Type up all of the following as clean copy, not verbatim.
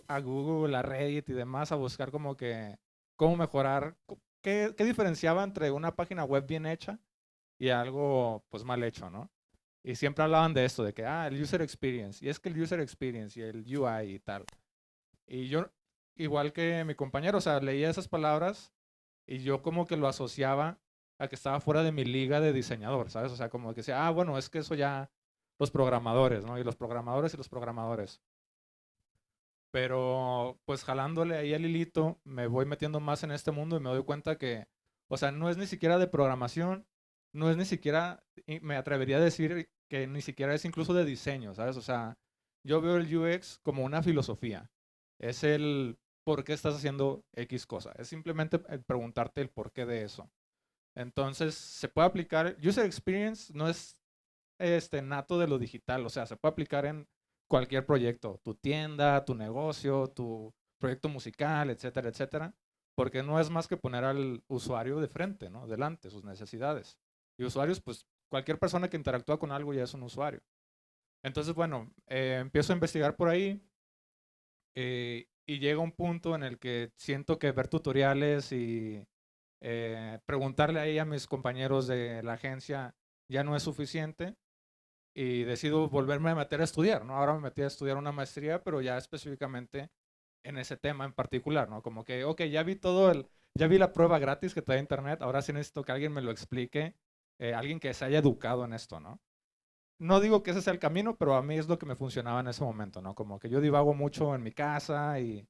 a Google, a Reddit y demás a buscar como que cómo mejorar, qué diferenciaba entre una página web bien hecha y algo pues mal hecho, ¿no? Y siempre hablaban de esto, de que, el user experience, y es que el user experience y el UI y tal. Y yo, igual que mi compañero, o sea, leía esas palabras y yo como que lo asociaba a que estaba fuera de mi liga de diseñador, ¿sabes? O sea, como que decía, bueno, es que eso ya los programadores, ¿no? Y los programadores y los programadores. Pero pues jalándole ahí al hilito, me voy metiendo más en este mundo y me doy cuenta que, o sea, no es ni siquiera de programación, no es ni siquiera, y me atrevería a decir que ni siquiera es incluso de diseño, ¿sabes? O sea, yo veo el UX como una filosofía. Es el por qué estás haciendo X cosa. Es simplemente el preguntarte el porqué de eso. Entonces, se puede aplicar, User Experience no es nato de lo digital, o sea, se puede aplicar en cualquier proyecto, tu tienda, tu negocio, tu proyecto musical, etcétera, etcétera, porque no es más que poner al usuario de frente, ¿no? Delante, sus necesidades. Y usuarios, pues cualquier persona que interactúa con algo ya es un usuario. Entonces, bueno, empiezo a investigar por ahí y llega un punto en el que siento que ver tutoriales y preguntarle ahí a mis compañeros de la agencia ya no es suficiente y decido volverme a meter a estudiar, ¿no? Ahora me metí a estudiar una maestría, pero ya específicamente en ese tema en particular, ¿no? Como que, ok, ya vi la prueba gratis que te da internet, ahora sí necesito que alguien me lo explique, alguien que se haya educado en esto, ¿no? No digo que ese sea el camino, pero a mí es lo que me funcionaba en ese momento, ¿no? Como que yo divago mucho en mi casa y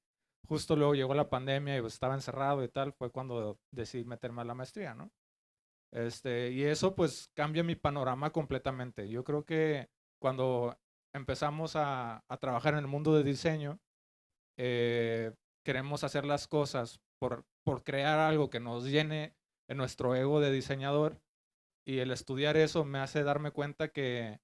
justo luego llegó la pandemia y pues estaba encerrado y tal, fue cuando decidí meterme a la maestría, ¿no? Y eso pues cambia mi panorama completamente. Yo creo que cuando empezamos a trabajar en el mundo de diseño, queremos hacer las cosas por crear algo que nos llene en nuestro ego de diseñador y el estudiar eso me hace darme cuenta que,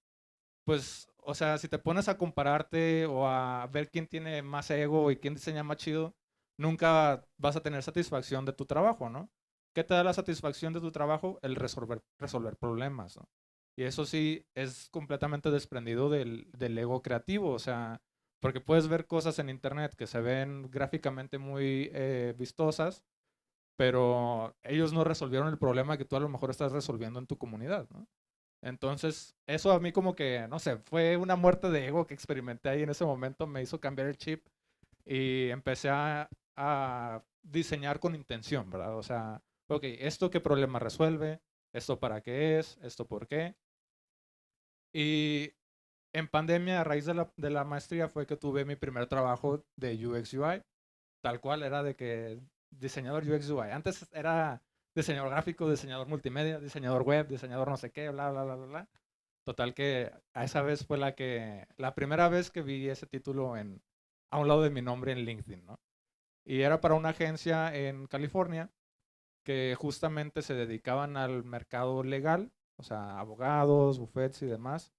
pues, o sea, si te pones a compararte o a ver quién tiene más ego y quién diseña más chido, nunca vas a tener satisfacción de tu trabajo, ¿no? ¿Qué te da la satisfacción de tu trabajo? El resolver problemas, ¿no? Y eso sí es completamente desprendido del ego creativo, o sea, porque puedes ver cosas en internet que se ven gráficamente muy vistosas, pero ellos no resolvieron el problema que tú a lo mejor estás resolviendo en tu comunidad, ¿no? Entonces, eso a mí como que, no sé, fue una muerte de ego que experimenté ahí en ese momento, me hizo cambiar el chip y empecé a diseñar con intención, ¿verdad? O sea, ok, ¿esto qué problema resuelve? ¿Esto para qué es? ¿Esto por qué? Y en pandemia, a raíz de la maestría, fue que tuve mi primer trabajo de UX UI, tal cual era de que diseñador UX UI. Antes era diseñador gráfico, diseñador multimedia, diseñador web, diseñador no sé qué, bla, bla, bla, bla, bla. Total que a esa vez fue la primera vez que vi ese título a un lado de mi nombre en LinkedIn, ¿no? Y era para una agencia en California que justamente se dedicaban al mercado legal, o sea, abogados, bufetes y demás,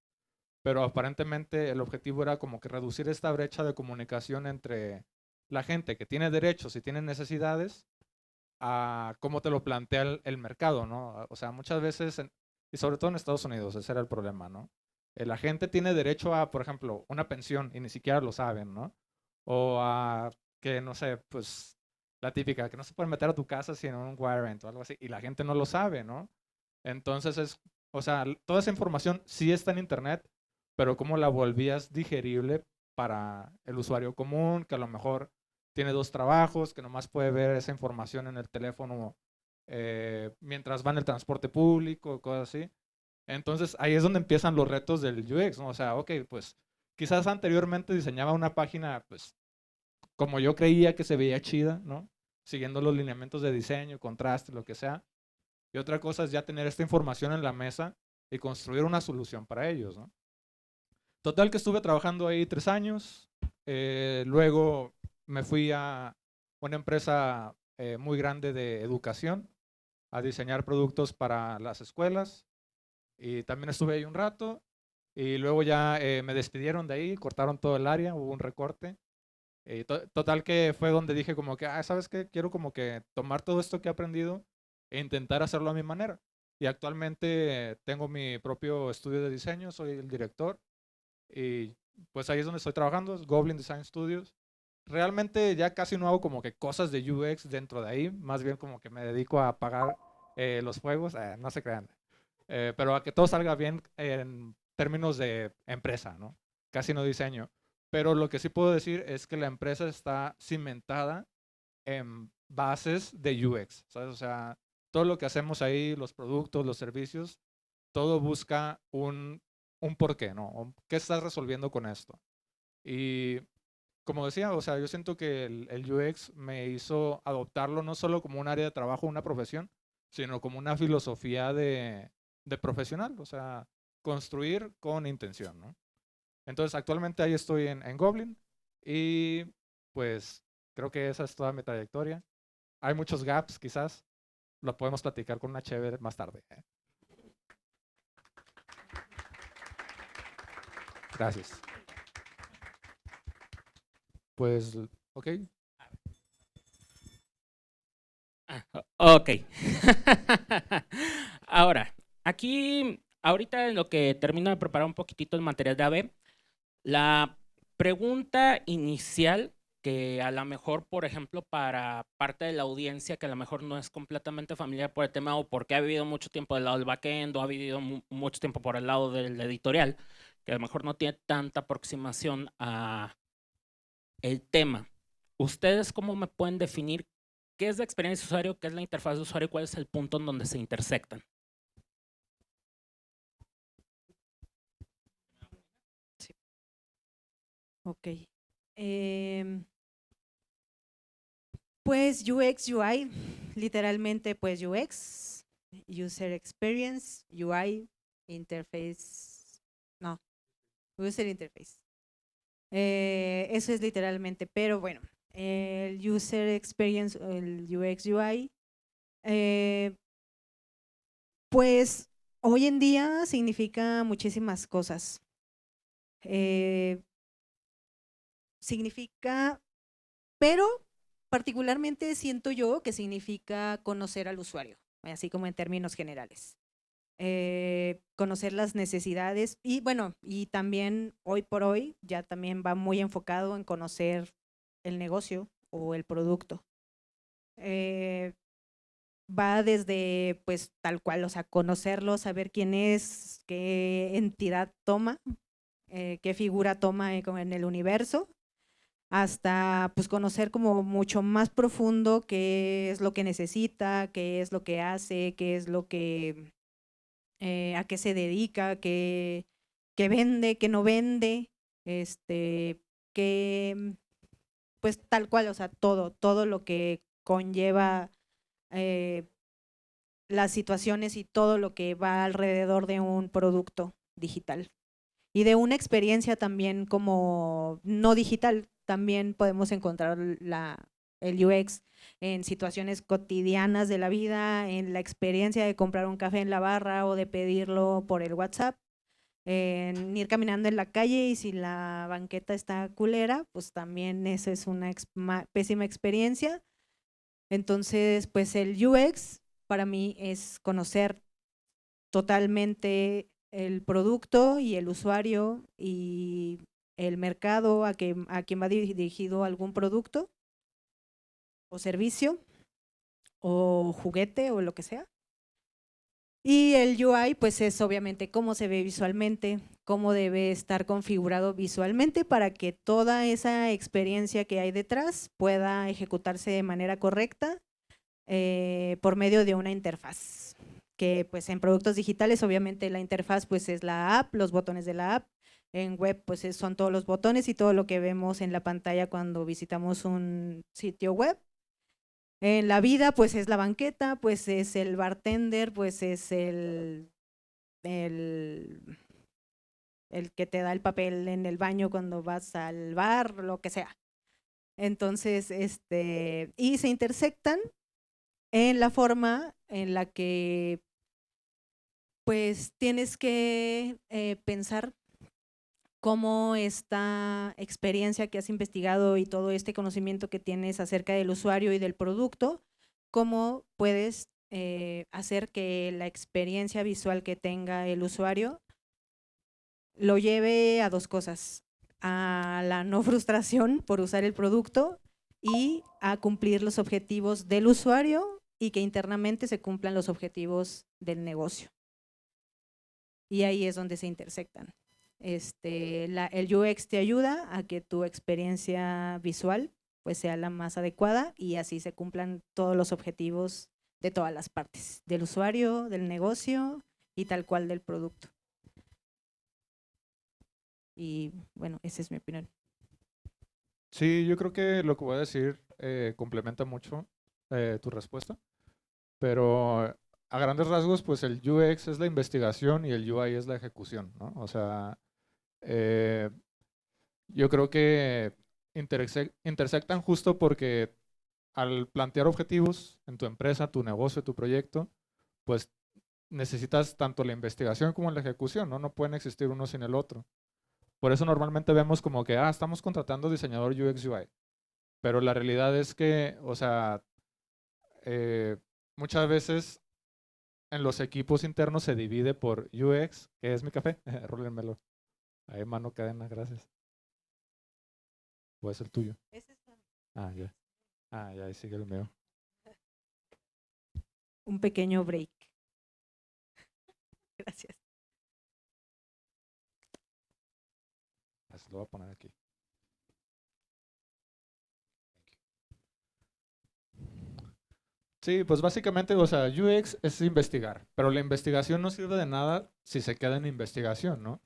pero aparentemente el objetivo era como que reducir esta brecha de comunicación entre la gente que tiene derechos y tiene necesidades a cómo te lo plantea el mercado, ¿no? O sea, muchas veces, y sobre todo en Estados Unidos, ese era el problema, ¿no? La gente tiene derecho a, por ejemplo, una pensión y ni siquiera lo saben, ¿no? O a que, no sé, pues la típica, que no se puede meter a tu casa sin un warrant o algo así, y la gente no lo sabe, ¿no? Entonces o sea, toda esa información sí está en internet, pero cómo la volvías digerible para el usuario común, que a lo mejor tiene dos trabajos, que nomás puede ver esa información en el teléfono mientras va en el transporte público, cosas así. Entonces ahí es donde empiezan los retos del UX, ¿no? O sea, ok, pues quizás anteriormente diseñaba una página, pues como yo creía que se veía chida, ¿no? Siguiendo los lineamientos de diseño, contraste, lo que sea. Y otra cosa es ya tener esta información en la mesa y construir una solución para ellos, ¿no? Total que estuve trabajando ahí 3 años. Luego me fui a una empresa muy grande de educación a diseñar productos para las escuelas. Y también estuve ahí un rato. Y luego ya me despidieron de ahí, cortaron todo el área, hubo un recorte. Total que fue donde dije como que, ¿sabes qué? Quiero como que tomar todo esto que he aprendido e intentar hacerlo a mi manera. Y actualmente tengo mi propio estudio de diseño, soy el director y pues ahí es donde estoy trabajando, es Goblin Design Studios. realmente ya casi no hago como que cosas de UX dentro de ahí, más bien como que me dedico a pagar los juegos, no se crean, pero a que todo salga bien en términos de empresa, ¿no? Casi no diseño. Pero lo que sí puedo decir es que la empresa está cimentada en bases de UX, ¿sabes? O sea, todo lo que hacemos ahí, los productos, los servicios, todo busca un porqué, ¿no? ¿Qué estás resolviendo con esto? Y como decía, o sea, yo siento que el UX me hizo adoptarlo no solo como un área de trabajo, una profesión, sino como una filosofía de profesional, o sea, construir con intención, ¿no? Entonces, actualmente ahí estoy en Goblin y pues creo que esa es toda mi trayectoria. Hay muchos gaps, quizás, lo podemos platicar con una chévere más tarde. Gracias. Pues, ok. Ok. Ahora, aquí, ahorita en lo que termino de preparar un poquitito el material de AB, la pregunta inicial que a lo mejor, por ejemplo, para parte de la audiencia que a lo mejor no es completamente familiar por el tema o porque ha vivido mucho tiempo del lado del backend o ha vivido mucho tiempo por el lado del editorial, que a lo mejor no tiene tanta aproximación a el tema. ¿Ustedes cómo me pueden definir qué es la experiencia de usuario, qué es la interfaz de usuario y cuál es el punto en donde se intersectan? Sí. Ok. Em, pues UX, UI, literalmente pues UX, User Experience, UI, Interface, no, User Interface. Eso es literalmente, pero bueno, el User Experience, el UX, UI, pues hoy en día significa muchísimas cosas. Significa, pero particularmente siento yo que significa conocer al usuario, así como en términos generales. Conocer las necesidades y bueno, y también hoy por hoy ya también va muy enfocado en conocer el negocio o el producto. Va desde pues tal cual, o sea, conocerlo, saber quién es, qué entidad toma, qué figura toma en el universo, hasta pues conocer como mucho más profundo qué es lo que necesita, qué es lo que hace, qué es lo que, a qué se dedica, qué vende, qué no vende, que pues tal cual, o sea, todo lo que conlleva eh, las situaciones y todo lo que va alrededor de un producto digital y de una experiencia también como no digital. También podemos encontrar el UX en situaciones cotidianas de la vida, en la experiencia de comprar un café en la barra o de pedirlo por el WhatsApp, en ir caminando en la calle y si la banqueta está culera, pues también esa es una pésima experiencia. Entonces, pues el UX para mí es conocer totalmente el producto y el usuario y el mercado a quien va dirigido algún producto o servicio o juguete o lo que sea. Y el UI pues es obviamente cómo se ve visualmente, cómo debe estar configurado visualmente para que toda esa experiencia que hay detrás pueda ejecutarse de manera correcta por medio de una interfaz. Que pues en productos digitales obviamente la interfaz pues es la app, los botones de la app. En web pues son todos los botones y todo lo que vemos en la pantalla cuando visitamos un sitio web. En la vida pues es la banqueta, pues es el bartender, pues es el, el que te da el papel en el baño cuando vas al bar, lo que sea. Entonces, y se intersectan en la forma en la que pues tienes que pensar cómo esta experiencia que has investigado y todo este conocimiento que tienes acerca del usuario y del producto, cómo puedes hacer que la experiencia visual que tenga el usuario lo lleve a dos cosas. a la no frustración por usar el producto y a cumplir los objetivos del usuario y que internamente se cumplan los objetivos del negocio. Y ahí es donde se intersectan. El UX te ayuda a que tu experiencia visual pues sea la más adecuada y así se cumplan todos los objetivos de todas las partes, del usuario, del negocio y tal cual del producto. Y bueno, esa es mi opinión. Sí, yo creo que lo que voy a decir complementa mucho tu respuesta, pero a grandes rasgos, pues el UX es la investigación y el UI es la ejecución, ¿no? O sea, yo creo que intersectan justo porque al plantear objetivos en tu empresa, tu negocio, tu proyecto, pues necesitas tanto la investigación como la ejecución, ¿no? No pueden existir uno sin el otro. Por eso normalmente vemos como que, estamos contratando diseñador UX UI. Pero la realidad es que, o sea, muchas veces en los equipos internos se divide por UX, que es mi café, rólenmelo. Ahí, mano cadena, gracias. Puede ser tuyo. Ya. Ya, ahí sigue el mío. Un pequeño break. Gracias. Así lo voy a poner aquí. Sí, pues básicamente, o sea, UX es investigar, pero la investigación no sirve de nada si se queda en investigación, ¿no?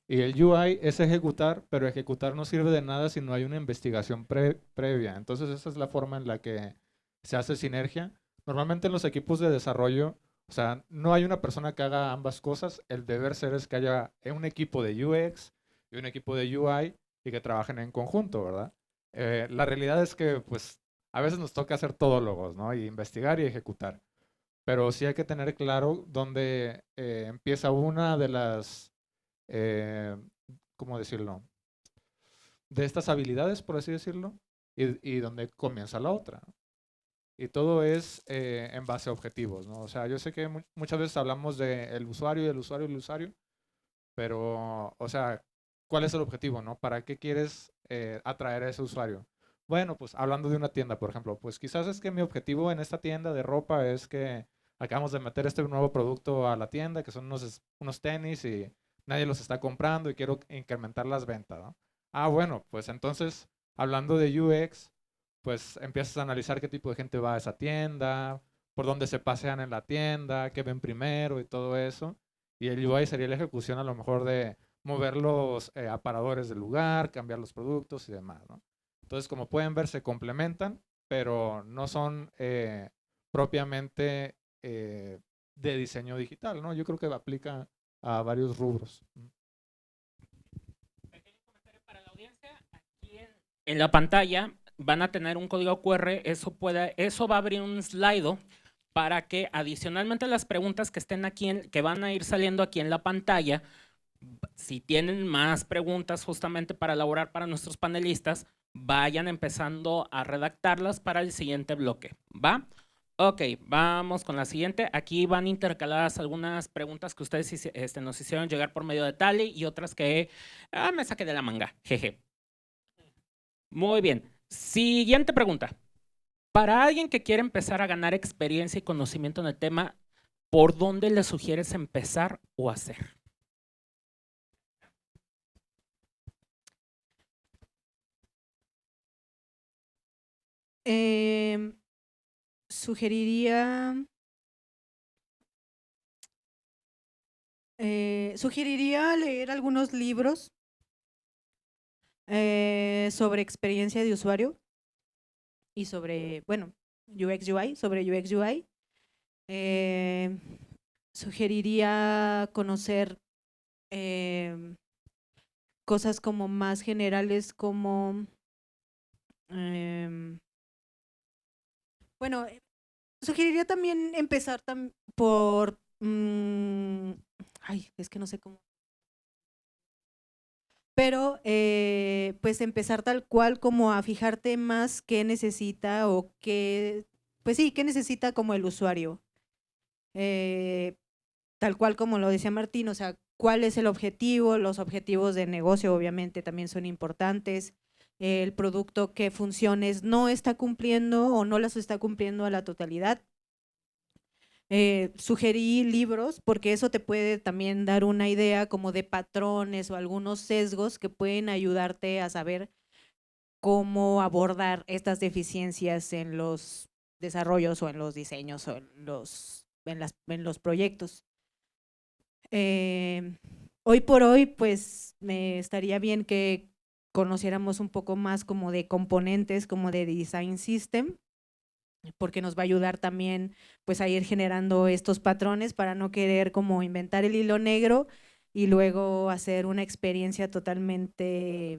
Y el UI es ejecutar, pero ejecutar no sirve de nada si no hay una investigación previa. Entonces esa es la forma en la que se hace sinergia. Normalmente en los equipos de desarrollo, o sea, no hay una persona que haga ambas cosas. El deber ser es que haya un equipo de UX y un equipo de UI y que trabajen en conjunto, ¿verdad? La realidad es que, pues, a veces nos toca hacer todólogos, ¿no? Y investigar y ejecutar. Pero sí hay que tener claro dónde empieza una de las, eh, ¿cómo decirlo? De estas habilidades, por así decirlo, y dónde comienza la otra. Y todo es en base a objetivos, ¿no? O sea, yo sé que muchas veces hablamos del usuario, del usuario, del usuario, pero, o sea, ¿cuál es el objetivo, no? ¿Para qué quieres atraer a ese usuario? Bueno, pues hablando de una tienda, por ejemplo, pues quizás es que mi objetivo en esta tienda de ropa es que acabamos de meter este nuevo producto a la tienda, que son unos tenis y nadie los está comprando y quiero incrementar las ventas, ¿no? Bueno, pues entonces, hablando de UX, pues empiezas a analizar qué tipo de gente va a esa tienda, por dónde se pasean en la tienda, qué ven primero y todo eso. Y el UI sería la ejecución a lo mejor de mover los aparadores del lugar, cambiar los productos y demás, ¿no? Entonces, como pueden ver, se complementan, pero no son propiamente de diseño digital, ¿no? Yo creo que aplica a varios rubros. Pequeño comentario para la audiencia. Aquí en la pantalla van a tener un código QR, eso va a abrir un slide para que adicionalmente a las preguntas que estén aquí, que van a ir saliendo aquí en la pantalla, si tienen más preguntas justamente para elaborar para nuestros panelistas, vayan empezando a redactarlas para el siguiente bloque, ¿va? Ok, vamos con la siguiente. Aquí van intercaladas algunas preguntas que ustedes nos hicieron llegar por medio de Tally y otras que me saqué de la manga, jeje. Muy bien. Siguiente pregunta. Para alguien que quiere empezar a ganar experiencia y conocimiento en el tema, ¿por dónde le sugieres empezar o hacer? Sugeriría leer algunos libros sobre experiencia de usuario y sobre, bueno, UX UI, sobre UX UI. Sugeriría conocer cosas como más generales como, bueno, sugeriría también empezar por, ay, es que no sé cómo. Pero pues empezar tal cual como a fijarte más qué necesita o qué, pues sí, qué necesita como el usuario. Tal cual como lo decía Martín, o sea, cuál es el objetivo, los objetivos de negocio obviamente también son importantes, el producto qué funciones no está cumpliendo o no las está cumpliendo a la totalidad. Sugerí libros porque eso te puede también dar una idea como de patrones o algunos sesgos que pueden ayudarte a saber cómo abordar estas deficiencias en los desarrollos o en los diseños o en los proyectos. Hoy por hoy, pues me estaría bien que conociéramos un poco más como de componentes, como de design system, porque nos va a ayudar también pues a ir generando estos patrones para no querer como inventar el hilo negro y luego hacer una experiencia totalmente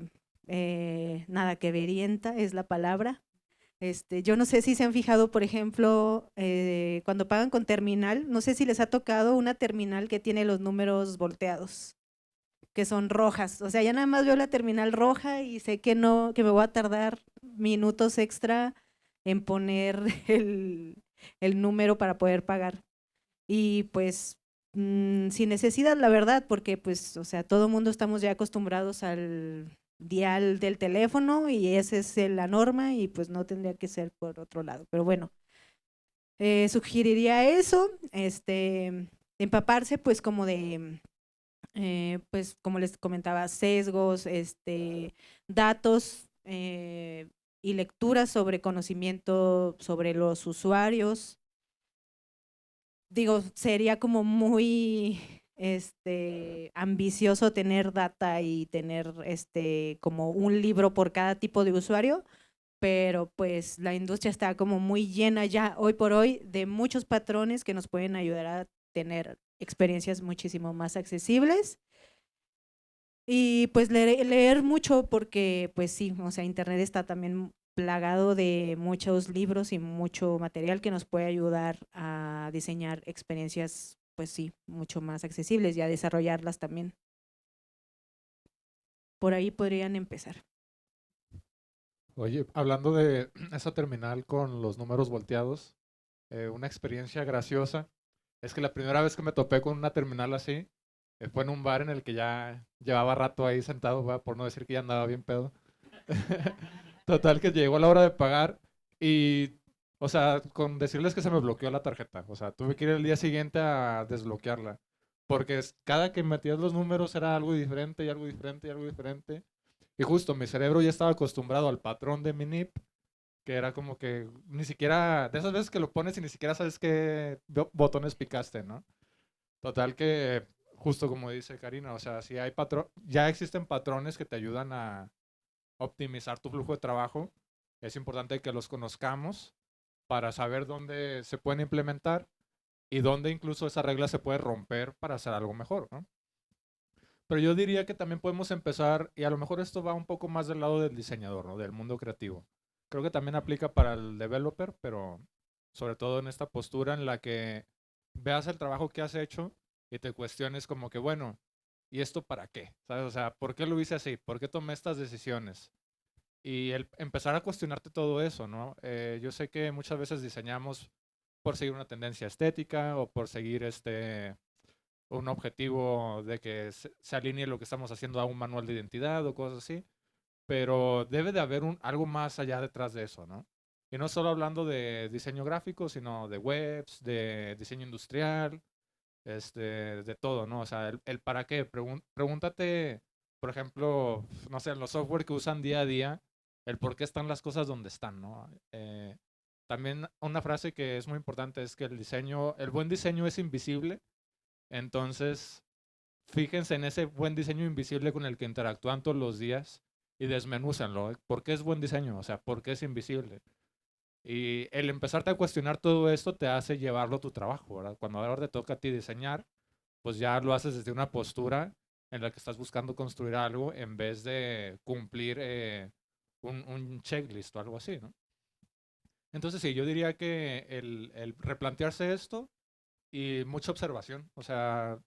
nada que verienta, es la palabra. Yo no sé si se han fijado, por ejemplo, cuando pagan con terminal, no sé si les ha tocado una terminal que tiene los números volteados, que son rojas. O sea, ya nada más veo la terminal roja y sé que no, que me voy a tardar minutos extra en poner el número para poder pagar. Y pues sin necesidad, la verdad, porque pues, o sea, todo el mundo estamos ya acostumbrados al dial del teléfono y esa es la norma y pues no tendría que ser por otro lado. Pero bueno, sugeriría eso, empaparse pues como de, pues como les comentaba, sesgos, datos y lecturas sobre conocimiento sobre los usuarios. Digo, sería como muy ambicioso tener data y tener como un libro por cada tipo de usuario, pero pues la industria está como muy llena ya hoy por hoy de muchos patrones que nos pueden ayudar a tener experiencias muchísimo más accesibles. Y pues leer mucho porque pues sí, o sea, internet está también plagado de muchos libros y mucho material que nos puede ayudar a diseñar experiencias, pues sí, mucho más accesibles y a desarrollarlas también. Por ahí podrían empezar. Oye, hablando de esa terminal con los números volteados, una experiencia graciosa es que la primera vez que me topé con una terminal así fue en un bar en el que ya llevaba rato ahí sentado, ¿verdad? Por no decir que ya andaba bien pedo. Total que llegó la hora de pagar y, o sea, con decirles que se me bloqueó la tarjeta. O sea, tuve que ir el día siguiente a desbloquearla. Porque cada que metías los números era algo diferente y algo diferente y algo diferente. Y justo mi cerebro ya estaba acostumbrado al patrón de mi NIP, que era como que ni siquiera, de esas veces que lo pones y ni siquiera sabes qué botones picaste, ¿no? Total que, justo como dice Karina, o sea, si hay ya existen patrones que te ayudan a optimizar tu flujo de trabajo, es importante que los conozcamos para saber dónde se pueden implementar y dónde incluso esa regla se puede romper para hacer algo mejor, ¿no? Pero yo diría que también podemos empezar, y a lo mejor esto va un poco más del lado del diseñador, ¿no? Del mundo creativo. Creo que también aplica para el developer, pero sobre todo en esta postura en la que veas el trabajo que has hecho y te cuestiones como que, bueno, ¿y esto para qué? ¿Sabes? O sea, ¿por qué lo hice así? ¿Por qué tomé estas decisiones? Y empezar a cuestionarte todo eso, ¿no? Yo sé que muchas veces diseñamos por seguir una tendencia estética o por seguir un objetivo de que se alinee lo que estamos haciendo a un manual de identidad o cosas así, pero debe de haber algo más allá detrás de eso, ¿no? Y no solo hablando de diseño gráfico, sino de webs, de diseño industrial, de todo, ¿no? O sea, el para qué. Pregúntate, por ejemplo, no sé, en los software que usan día a día, el por qué están las cosas donde están, ¿no? También una frase que es muy importante es que el buen diseño es invisible, entonces fíjense en ese buen diseño invisible con el que interactúan todos los días y desmenúcenlo. ¿Por qué es buen diseño? O sea, ¿por qué es invisible? Y el empezarte a cuestionar todo esto te hace llevarlo a tu trabajo, ¿verdad? Cuando ahora te toca a ti diseñar, pues ya lo haces desde una postura en la que estás buscando construir algo en vez de cumplir un checklist o algo así, ¿no? Entonces sí, yo diría que el replantearse esto y mucha observación, o sea,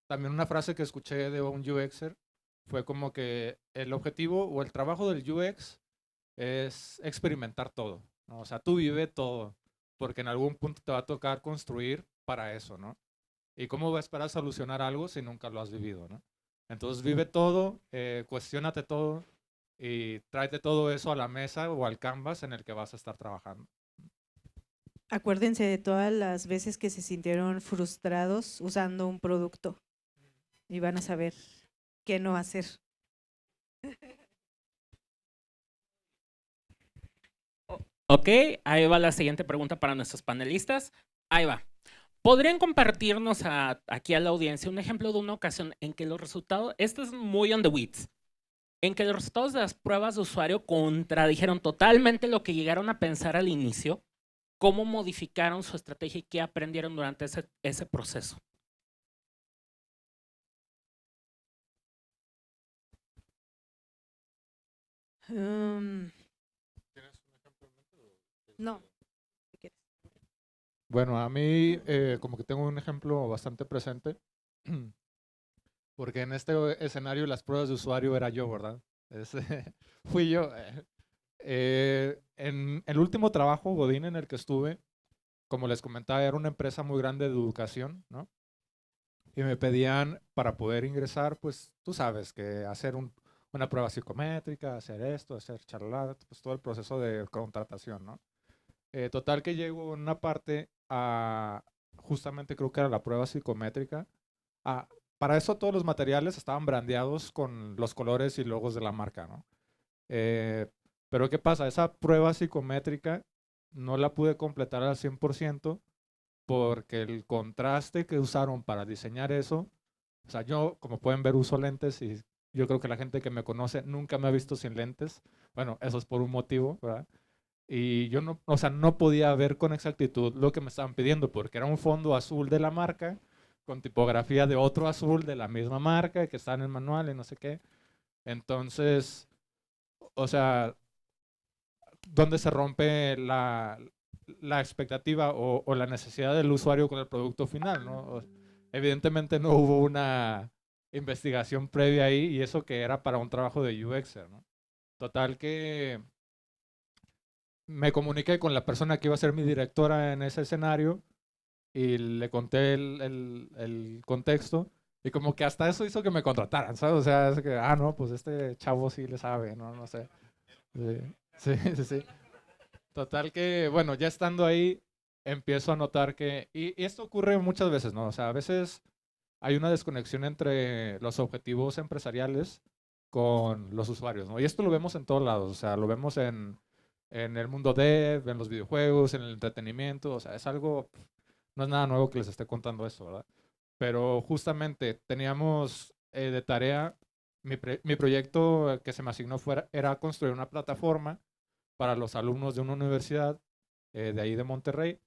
también una frase que escuché de un UXer fue como que el objetivo o el trabajo del UX es experimentar todo, ¿no? O sea, tú vive todo, porque en algún punto te va a tocar construir para eso, ¿no? ¿Y cómo vas a esperar solucionar algo si nunca lo has vivido, ¿no? Entonces vive todo, cuestiónate todo y tráete todo eso a la mesa o al canvas en el que vas a estar trabajando. Acuérdense de todas las veces que se sintieron frustrados usando un producto y van a saber qué no hacer. Ok, ahí va la siguiente pregunta para nuestros panelistas. Ahí va. ¿Podrían compartirnos aquí a la audiencia un ejemplo de una ocasión en que los resultados, esto es muy on the weeds, en que los resultados de las pruebas de usuario contradijeron totalmente lo que llegaron a pensar al inicio? ¿Cómo modificaron su estrategia y qué aprendieron durante ese proceso? No. ¿Qué quieres? Bueno, a mí como que tengo un ejemplo bastante presente, porque en este escenario las pruebas de usuario era yo, ¿verdad? Fui yo. En el último trabajo, Godín, en el que estuve, como les comentaba, era una empresa muy grande de educación, ¿no? Y me pedían para poder ingresar, pues tú sabes, que hacer una prueba psicométrica, hacer esto, hacer charlar, pues todo el proceso de contratación, ¿no? Total que llego en una parte a, justamente creo que era la prueba psicométrica. Ah, para eso todos los materiales estaban brandeados con los colores y logos de la marca, ¿no? Eh, pero ¿qué pasa? Esa prueba psicométrica no la pude completar al 100% porque el contraste que usaron para diseñar eso, o sea, yo, como pueden ver, uso lentes y yo creo que la gente que me conoce nunca me ha visto sin lentes. Bueno, eso es por un motivo, ¿verdad? Y yo no, o sea, no podía ver con exactitud lo que me estaban pidiendo porque era un fondo azul de la marca con tipografía de otro azul de la misma marca que está en el manual y no sé qué. Entonces, o sea, ¿dónde se rompe la expectativa o la necesidad del usuario con el producto final, ¿no? Evidentemente no hubo una investigación previa ahí y eso que era para un trabajo de UXer, ¿no? Total que me comuniqué con la persona que iba a ser mi directora en ese escenario y le conté el contexto y como que hasta eso hizo que me contrataran, ¿sabes? O sea, es que, no, pues este chavo sí le sabe, ¿no? No sé. Sí, sí, sí, sí. Total que, bueno, ya estando ahí, empiezo a notar que, y esto ocurre muchas veces, ¿no? O sea, a veces hay una desconexión entre los objetivos empresariales con los usuarios, ¿no? Y esto lo vemos en todos lados, o sea, lo vemos en el mundo dev, en los videojuegos, en el entretenimiento, o sea, es algo, no es nada nuevo que les esté contando esto, ¿verdad? Pero justamente teníamos de tarea, mi proyecto que se me asignó era construir una plataforma para los alumnos de una universidad de ahí de Monterrey,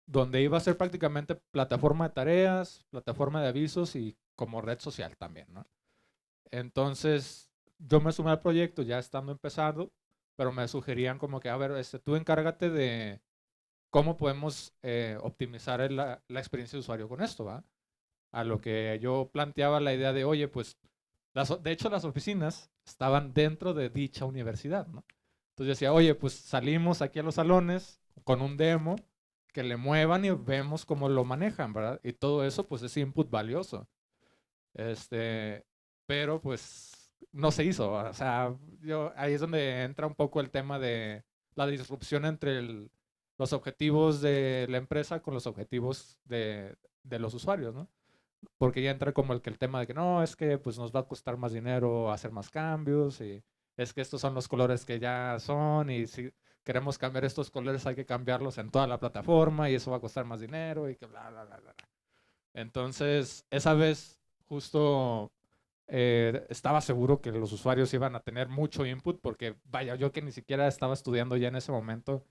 donde iba a ser prácticamente plataforma de tareas, plataforma de avisos y como red social también, ¿no? Entonces, yo me sumé al proyecto ya estando empezando, pero me sugerían como que, a ver, tú encárgate de cómo podemos optimizar la experiencia de usuario con esto, ¿va? A lo que yo planteaba la idea de, oye, pues, de hecho las oficinas estaban dentro de dicha universidad, ¿no? Entonces decía, oye, pues salimos aquí a los salones con un demo, que le muevan y vemos cómo lo manejan, ¿verdad? Y todo eso, pues, es input valioso. Pero, pues, no se hizo. O sea, ahí es donde entra un poco el tema de la disrupción entre los objetivos de la empresa con los objetivos de los usuarios, ¿no? Porque ya entra como el tema de que no, es que pues nos va a costar más dinero hacer más cambios y es que estos son los colores que ya son y si queremos cambiar estos colores hay que cambiarlos en toda la plataforma y eso va a costar más dinero y que bla, bla, bla, bla. Entonces, esa vez justo estaba seguro que los usuarios iban a tener mucho input porque vaya, yo que ni siquiera estaba estudiando ya en ese momento,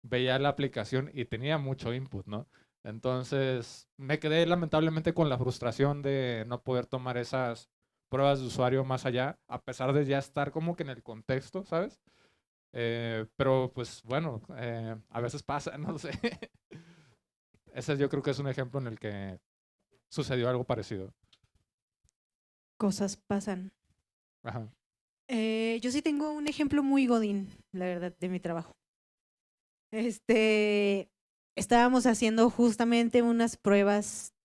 veía la aplicación y tenía mucho input, ¿no? Entonces me quedé lamentablemente con la frustración de no poder tomar esas pruebas de usuario más allá, a pesar de ya estar como que en el contexto, ¿sabes? Pero pues bueno, a veces pasa, no lo sé. Ese yo creo que es un ejemplo en el que sucedió algo parecido. Cosas pasan. Ajá. Yo sí tengo un ejemplo muy godín, la verdad, de mi trabajo. Estábamos haciendo justamente unas pruebas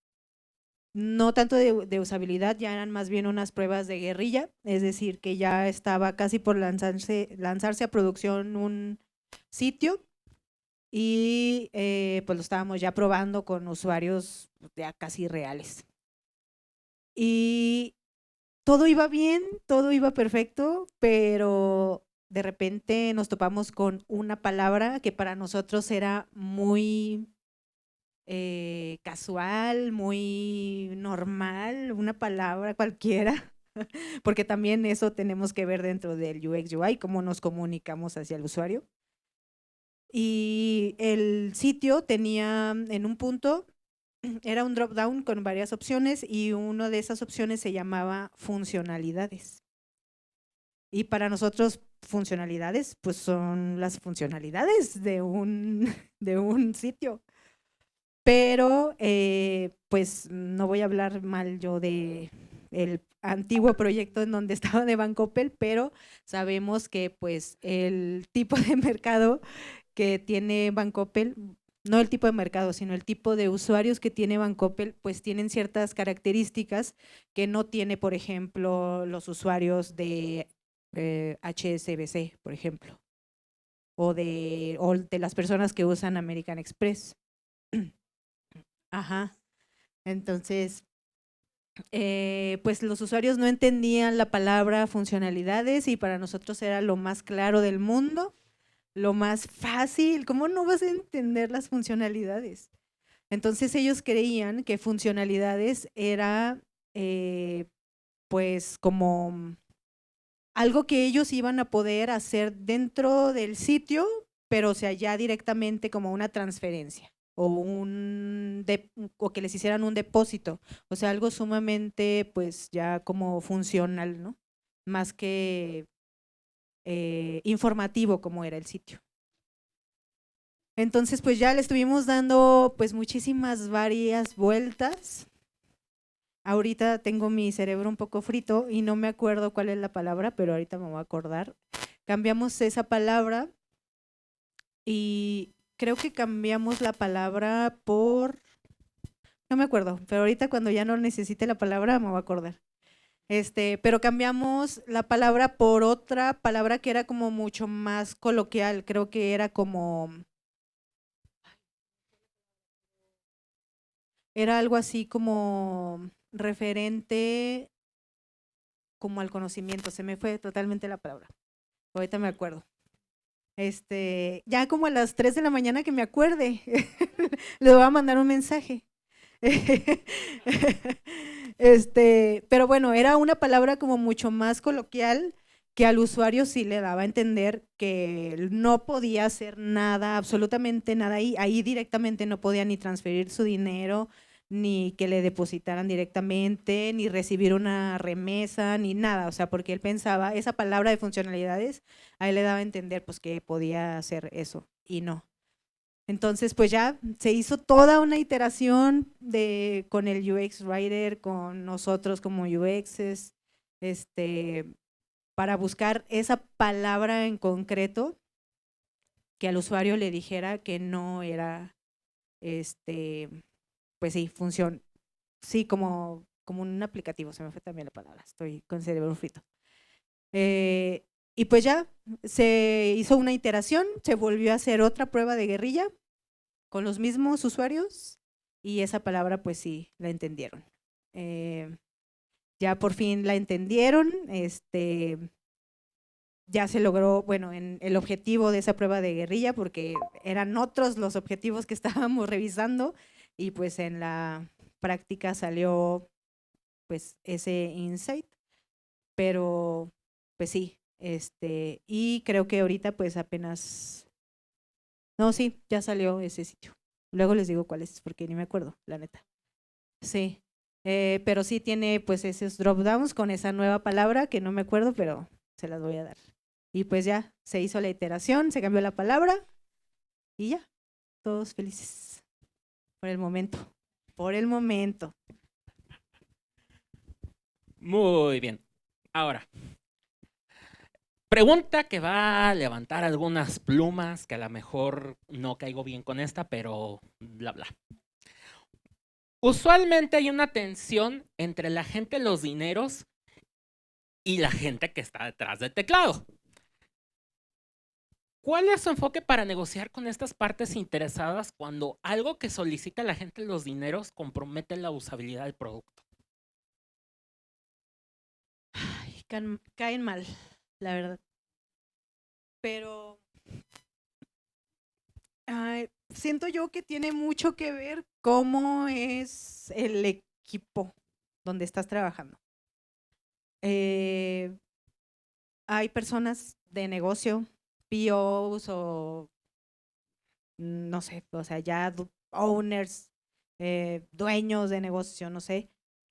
no tanto de usabilidad, ya eran más bien unas pruebas de guerrilla, es decir, que ya estaba casi por lanzarse a producción un sitio y pues lo estábamos ya probando con usuarios ya casi reales. Y todo iba bien, todo iba perfecto, pero de repente nos topamos con una palabra que para nosotros era muy casual, muy normal, una palabra cualquiera, porque también eso tenemos que ver dentro del UX UI, cómo nos comunicamos hacia el usuario. Y el sitio tenía en un punto, era un drop down con varias opciones y una de esas opciones se llamaba funcionalidades. Y para nosotros funcionalidades pues son las funcionalidades de de un sitio. Pero pues no voy a hablar mal yo de el antiguo proyecto en donde estaba de Bancoppel, pero sabemos que pues el tipo de mercado que tiene Bancoppel, no el tipo de mercado, sino el tipo de usuarios que tiene Bancoppel, pues tienen ciertas características que no tiene, por ejemplo, los usuarios de HSBC, por ejemplo, o de las personas que usan American Express. Ajá. Entonces, pues los usuarios no entendían la palabra funcionalidades y para nosotros era lo más claro del mundo, lo más fácil. ¿Cómo no vas a entender las funcionalidades? Entonces ellos creían que funcionalidades era pues como algo que ellos iban a poder hacer dentro del sitio, pero o sea, ya directamente como una transferencia o o que les hicieran un depósito, o sea, algo sumamente pues ya como funcional, ¿no? Más que informativo como era el sitio. Entonces pues ya le estuvimos dando pues muchísimas varias vueltas. Ahorita tengo mi cerebro un poco frito y no me acuerdo cuál es la palabra, pero ahorita me voy a acordar. Cambiamos esa palabra y creo que cambiamos la palabra por… No me acuerdo, pero ahorita cuando ya no necesite la palabra me voy a acordar. Pero cambiamos la palabra por otra palabra que era como mucho más coloquial, creo que era como… Era algo así como referente como al conocimiento, se me fue totalmente la palabra. Ahorita me acuerdo. Ya como a las 3 de la mañana que me acuerde, le voy a mandar un mensaje. Pero bueno, era una palabra como mucho más coloquial que al usuario sí le daba a entender que no podía hacer nada, absolutamente nada ahí. Ahí directamente no podía ni transferir su dinero, ni que le depositaran directamente, ni recibir una remesa, ni nada. O sea, porque él pensaba, esa palabra de funcionalidades, a él le daba a entender pues que podía hacer eso y no. Entonces, pues ya se hizo toda una iteración con el UX Writer, con nosotros como UXs, para buscar esa palabra en concreto que al usuario le dijera que no era, pues sí, función, sí, como un aplicativo, se me fue también la palabra, estoy con cerebro frito. Y pues ya se hizo una iteración, se volvió a hacer otra prueba de guerrilla con los mismos usuarios y esa palabra pues sí, la entendieron. Ya por fin la entendieron, ya se logró, bueno, en el objetivo de esa prueba de guerrilla, porque eran otros los objetivos que estábamos revisando y pues en la práctica salió pues ese insight, pero pues sí, y creo que ahorita pues apenas… No, sí, ya salió ese sitio. Luego les digo cuál es, porque ni me acuerdo, la neta. Sí, pero sí tiene pues esos drop downs con esa nueva palabra que no me acuerdo, pero se las voy a dar. Y pues ya se hizo la iteración, se cambió la palabra y ya, todos felices. Por el momento, por el momento. Muy bien. Ahora, pregunta que va a levantar algunas plumas, que a lo mejor no caigo bien con esta, pero bla, bla. Usualmente hay una tensión entre la gente de los dineros y la gente que está detrás del teclado. ¿Cuál es su enfoque para negociar con estas partes interesadas cuando algo que solicita la gente de los dineros compromete la usabilidad del producto? Ay, caen mal, la verdad. Pero siento yo que tiene mucho que ver cómo es el equipo donde estás trabajando. Hay personas de negocio, POs o no sé, o sea, ya owners, dueños de negocio, no sé,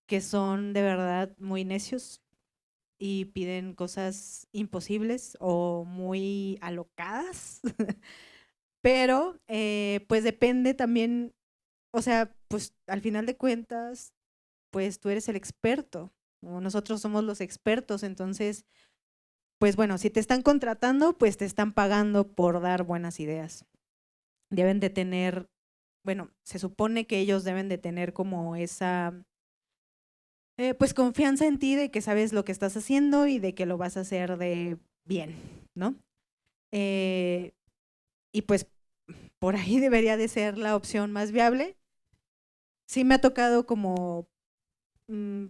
que son de verdad muy necios y piden cosas imposibles o muy alocadas. Pero pues depende también, o sea, pues al final de cuentas, pues tú eres el experto, o nosotros somos los expertos, entonces, pues bueno, si te están contratando, pues te están pagando por dar buenas ideas. Deben de tener, bueno, se supone que ellos deben de tener como esa, pues confianza en ti de que sabes lo que estás haciendo y de que lo vas a hacer de bien, ¿no? Y pues por ahí debería de ser la opción más viable. Sí me ha tocado como,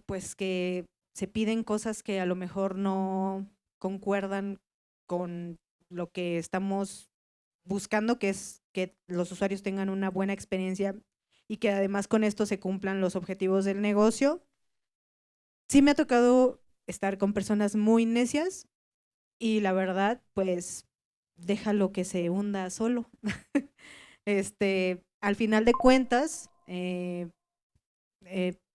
pues que se piden cosas que a lo mejor no concuerdan con lo que estamos buscando, que es que los usuarios tengan una buena experiencia y que además con esto se cumplan los objetivos del negocio. Sí me ha tocado estar con personas muy necias y la verdad, pues déjalo que se hunda solo. Al final de cuentas,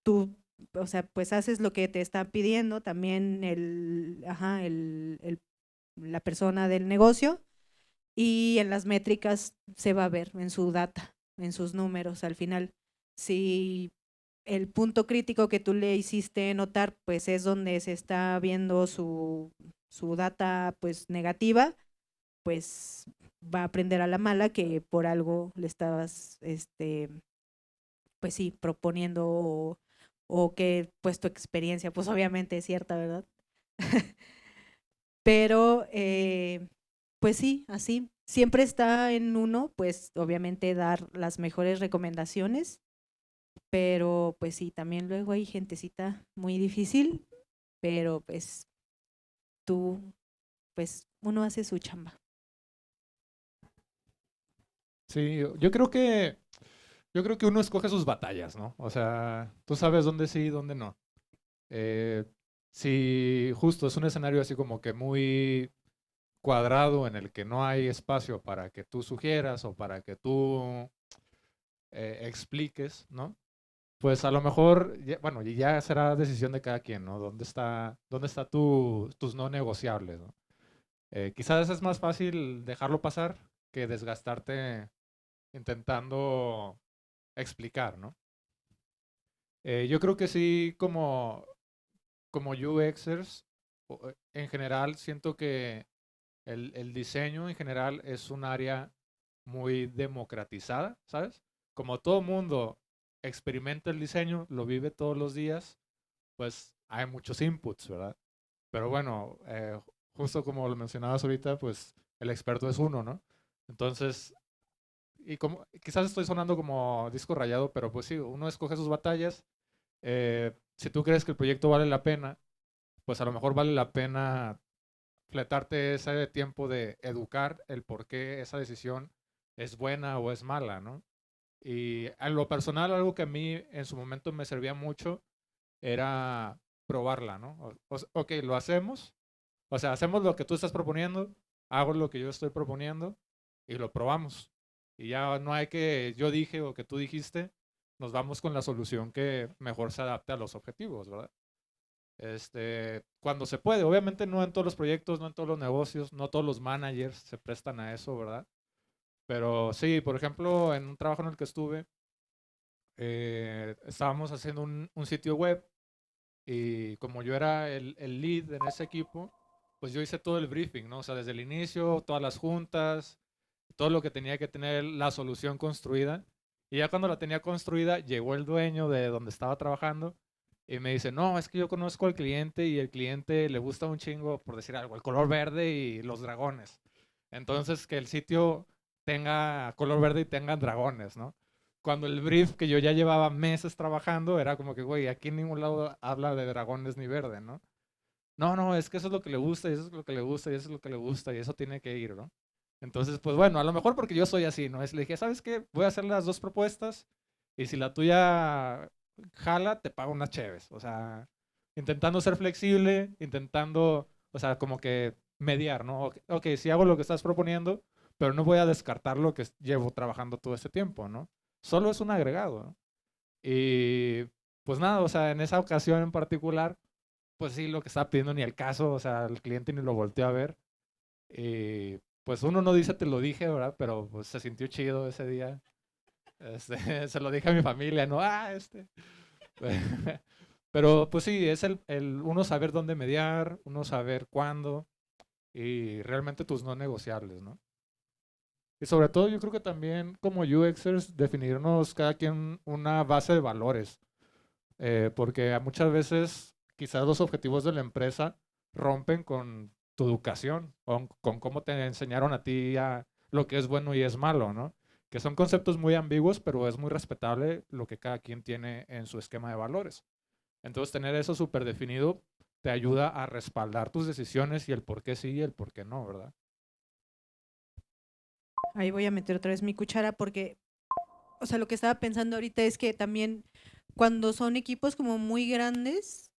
tú, o sea, pues haces lo que te está pidiendo también la persona del negocio y en las métricas se va a ver en su data, en sus números al final. Si el punto crítico que tú le hiciste notar, pues es donde se está viendo su data pues negativa, pues va a aprender a la mala que por algo le estabas, pues sí, proponiendo o que pues tu experiencia, pues obviamente es cierta, ¿verdad? Pero pues sí, así. Siempre está en uno, pues obviamente dar las mejores recomendaciones, pero pues sí, también luego hay gentecita muy difícil, pero pues tú, pues uno hace su chamba. Sí, yo creo que uno escoge sus batallas, ¿no? O sea, tú sabes dónde sí y dónde no. Eh, si justo es un escenario así como que muy cuadrado en el que no hay espacio para que tú sugieras o para que tú expliques, ¿no? Pues a lo mejor, bueno, y ya será decisión de cada quien, ¿no? Dónde está tus no negociables, ¿no? Quizás es más fácil dejarlo pasar que desgastarte intentando explicar, ¿no? Yo creo que sí, como UXers, en general, siento que el diseño en general es un área muy democratizada, ¿sabes? Como todo mundo experimenta el diseño, lo vive todos los días, pues hay muchos inputs, ¿verdad? Pero bueno, justo como lo mencionabas ahorita, pues el experto es uno, ¿no? Entonces, y como, quizás estoy sonando como disco rayado, pero pues sí, uno escoge sus batallas. Si tú crees que el proyecto vale la pena, pues a lo mejor vale la pena fletarte ese tiempo de educar el por qué esa decisión es buena o es mala, ¿no? Y en lo personal, algo que a mí en su momento me servía mucho era probarla, ¿no? Ok, lo hacemos, o sea, hacemos lo que tú estás proponiendo, hago lo que yo estoy proponiendo y lo probamos. Y ya no hay que yo dije o que tú dijiste, nos vamos con la solución que mejor se adapte a los objetivos, ¿verdad? Cuando se puede, obviamente no en todos los proyectos, no en todos los negocios, no todos los managers se prestan a eso, ¿verdad? Pero sí, por ejemplo, en un trabajo en el que estuve, estábamos haciendo un sitio web y como yo era el lead en ese equipo, pues yo hice todo el briefing, ¿no? O sea, desde el inicio, todas las juntas, todo lo que tenía que tener la solución construida. Y ya cuando la tenía construida, llegó el dueño de donde estaba trabajando y me dice, no, es que yo conozco al cliente y el cliente le gusta un chingo, por decir algo, el color verde y los dragones. Entonces, que el sitio tenga color verde y tengan dragones, ¿no? Cuando el brief que yo ya llevaba meses trabajando era como que, güey, aquí en ningún lado habla de dragones ni verde, ¿no? No, no, es que eso es lo que le gusta y eso es lo que le gusta y eso es lo que le gusta y eso tiene que ir, ¿no? Entonces, pues bueno, a lo mejor porque yo soy así, ¿no? Le dije, ¿sabes qué? Voy a hacer las dos propuestas y si la tuya jala, te pago unas cheves. O sea, intentando ser flexible, intentando, o sea, como que mediar, ¿no? Ok, sí hago lo que estás proponiendo, pero no voy a descartar lo que llevo trabajando todo este tiempo, ¿no? Solo es un agregado, ¿no? Y pues nada, o sea, en esa ocasión en particular, pues sí, lo que estaba pidiendo ni el caso, o sea, el cliente ni lo volteó a ver. Y pues uno no dice te lo dije, ¿verdad? Pero pues se sintió chido ese día. Se lo dije a mi familia, ¿no? Pero pues sí, es el uno saber dónde mediar, uno saber cuándo y realmente tus no negociables, ¿no? Y sobre todo yo creo que también como UXers definirnos cada quien una base de valores, porque muchas veces quizás los objetivos de la empresa rompen con tu educación, con cómo te enseñaron a ti a lo que es bueno y es malo, ¿no? Que son conceptos muy ambiguos, pero es muy respetable lo que cada quien tiene en su esquema de valores. Entonces, tener eso súper definido te ayuda a respaldar tus decisiones y el por qué sí y el por qué no, ¿verdad? Ahí voy a meter otra vez mi cuchara porque, o sea, lo que estaba pensando ahorita es que también cuando son equipos como muy grandes,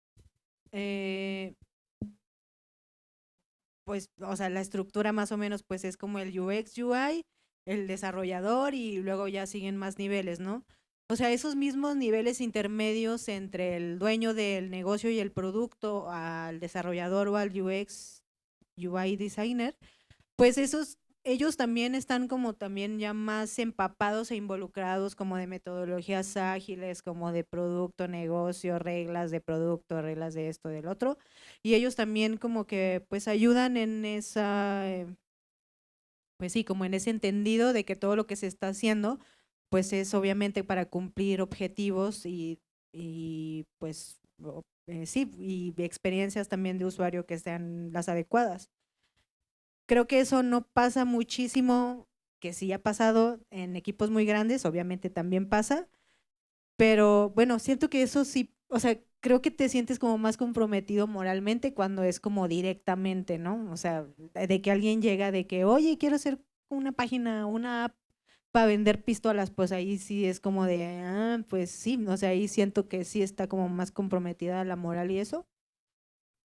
pues, o sea, la estructura más o menos pues es como el UX, UI, el desarrollador y luego ya siguen más niveles, ¿no? O sea, esos mismos niveles intermedios entre el dueño del negocio y el producto al desarrollador o al UX, UI designer, pues ellos también están como también ya más empapados e involucrados como de metodologías ágiles, como de producto, negocio, reglas de producto, reglas de esto, del otro. Y ellos también como que pues ayudan en esa, pues sí, como en ese entendido de que todo lo que se está haciendo pues es obviamente para cumplir objetivos y pues sí, y experiencias también de usuario que sean las adecuadas. Creo que eso no pasa muchísimo, que sí ha pasado en equipos muy grandes, obviamente también pasa, pero bueno, siento que eso sí, o sea, creo que te sientes como más comprometido moralmente cuando es como directamente, ¿no? O sea, de que alguien llega de que, oye, quiero hacer una página, una app para vender pistolas, pues ahí sí es como de, pues sí, o sea, ahí siento que sí está como más comprometida la moral y eso.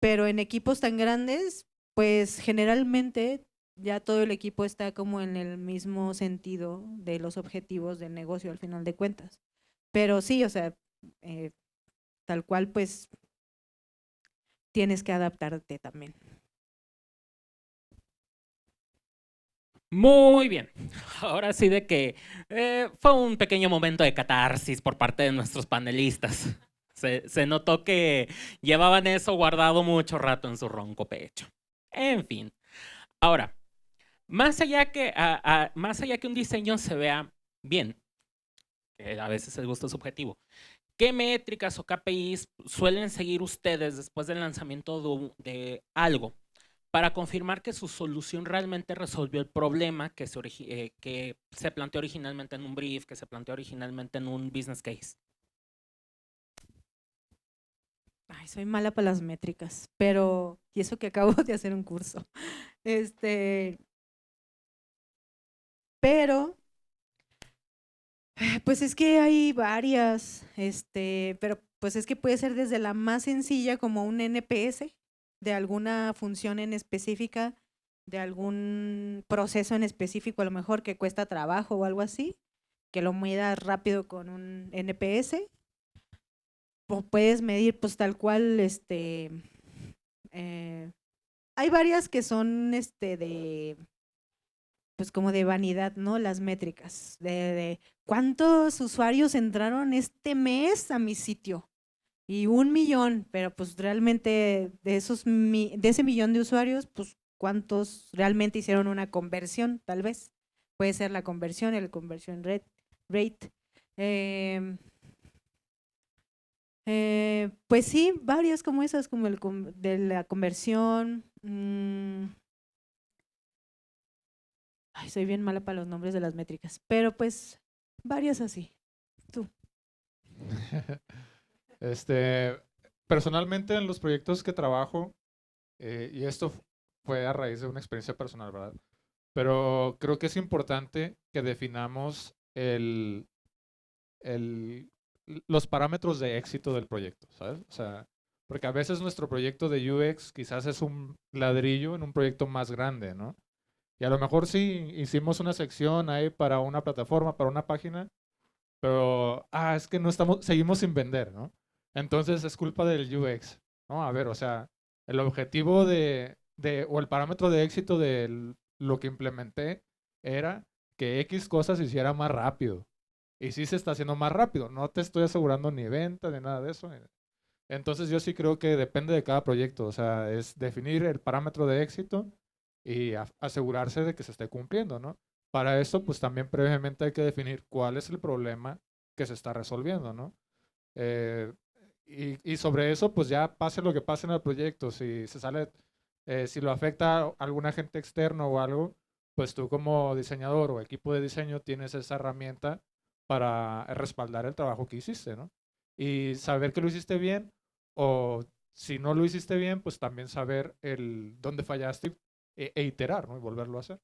Pero en equipos tan grandes, pues generalmente ya todo el equipo está como en el mismo sentido de los objetivos del negocio al final de cuentas. Pero sí, o sea, eh, tal cual, pues tienes que adaptarte también. Muy bien. Ahora sí de que fue un pequeño momento de catarsis por parte de nuestros panelistas. Se notó que llevaban eso guardado mucho rato en su ronco pecho. En fin. Ahora, más allá que un diseño se vea bien, que a veces el gusto es subjetivo, ¿qué métricas o KPIs suelen seguir ustedes después del lanzamiento de algo para confirmar que su solución realmente resolvió el problema que se planteó originalmente en un brief, que se planteó originalmente en un business case? Ay, soy mala para las métricas, pero, y eso que acabo de hacer un curso. Pero pues es que hay varias, pero pues es que puede ser desde la más sencilla como un NPS de alguna función en específica, de algún proceso en específico, a lo mejor que cuesta trabajo o algo así, que lo midas rápido con un NPS. O puedes medir pues tal cual, hay varias que son pues como de vanidad, ¿no? Las métricas, de cuántos usuarios entraron este mes a mi sitio. Y 1 millón, pero pues realmente de de ese millón de usuarios, pues cuántos realmente hicieron una conversión, tal vez. Puede ser la conversión, el conversion rate. Em, pues sí, varios como esas, como de la conversión. Ay, soy bien mala para los nombres de las métricas, pero pues varias así. Tú. Este, personalmente en los proyectos que trabajo, y esto fue a raíz de una experiencia personal, ¿verdad? Pero creo que es importante que definamos el, los parámetros de éxito del proyecto, ¿sabes? O sea, porque a veces nuestro proyecto de UX quizás es un ladrillo en un proyecto más grande, ¿no? Y a lo mejor sí hicimos una sección ahí para una plataforma, para una página, pero, es que no estamos, seguimos sin vender, ¿no? Entonces es culpa del UX, ¿no? A ver, o sea, el objetivo o el parámetro de éxito de lo que implementé era que X cosas se hiciera más rápido. Y sí se está haciendo más rápido. No te estoy asegurando ni venta ni nada de eso. Entonces yo sí creo que depende de cada proyecto. O sea, es definir el parámetro de éxito y asegurarse de que se esté cumpliendo, ¿no? Para eso, pues también previamente hay que definir cuál es el problema que se está resolviendo, ¿no? Eh, y sobre eso, pues ya pase lo que pase en el proyecto. Si se sale, si lo afecta a algún agente externo o algo, pues tú como diseñador o equipo de diseño tienes esa herramienta para respaldar el trabajo que hiciste, ¿no? Y saber que lo hiciste bien, o si no lo hiciste bien, pues también saber dónde fallaste e iterar, ¿no? Y volverlo a hacer.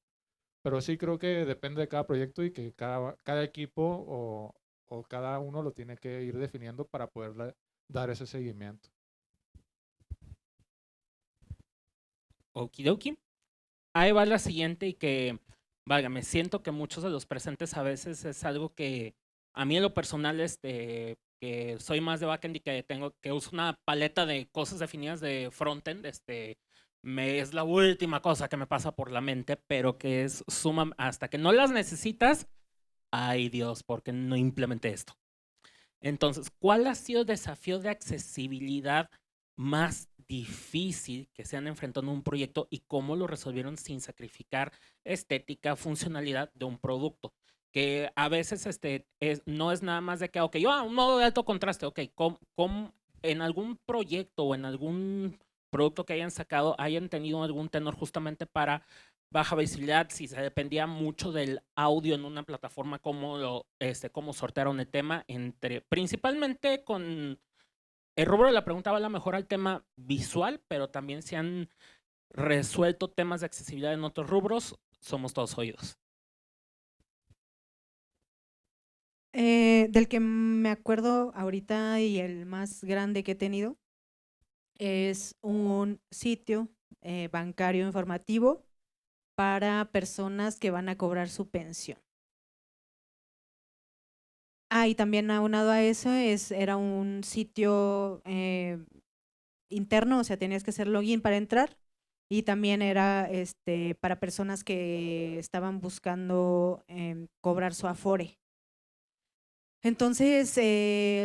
Pero sí creo que depende de cada proyecto y que cada equipo o cada uno lo tiene que ir definiendo para poder dar ese seguimiento. Okidoki. Ahí va la siguiente y que, vaya, me siento que muchos de los presentes a veces es algo que a mí en lo personal, que soy más de backend y que uso una paleta de cosas definidas de frontend, es la última cosa que me pasa por la mente, pero que es suma, hasta que no las necesitas, ay Dios, ¿por qué no implementé esto? Entonces, ¿cuál ha sido el desafío de accesibilidad más difícil que se han enfrentado en un proyecto y cómo lo resolvieron sin sacrificar estética, funcionalidad de un producto? Que a veces no es nada más de que, ok, un modo de alto contraste, ok, en algún proyecto o en algún producto que hayan sacado hayan tenido algún tenor justamente para baja visibilidad, si se dependía mucho del audio en una plataforma, cómo sortearon el tema, principalmente con el rubro de la pregunta va a lo mejor al tema visual, pero también se han resuelto temas de accesibilidad en otros rubros, somos todos oídos. Del que me acuerdo ahorita y el más grande que he tenido es un sitio bancario informativo para personas que van a cobrar su pensión. Y también aunado a eso era un sitio interno, o sea, tenías que hacer login para entrar, y también era para personas que estaban buscando cobrar su Afore. Entonces,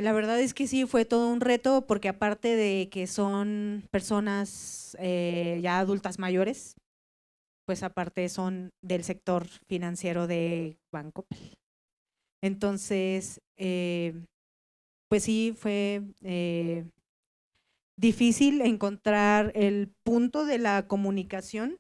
la verdad es que sí fue todo un reto, porque aparte de que son personas ya adultas mayores, pues aparte son del sector financiero de Bancoppel. Entonces, pues sí fue difícil encontrar el punto de la comunicación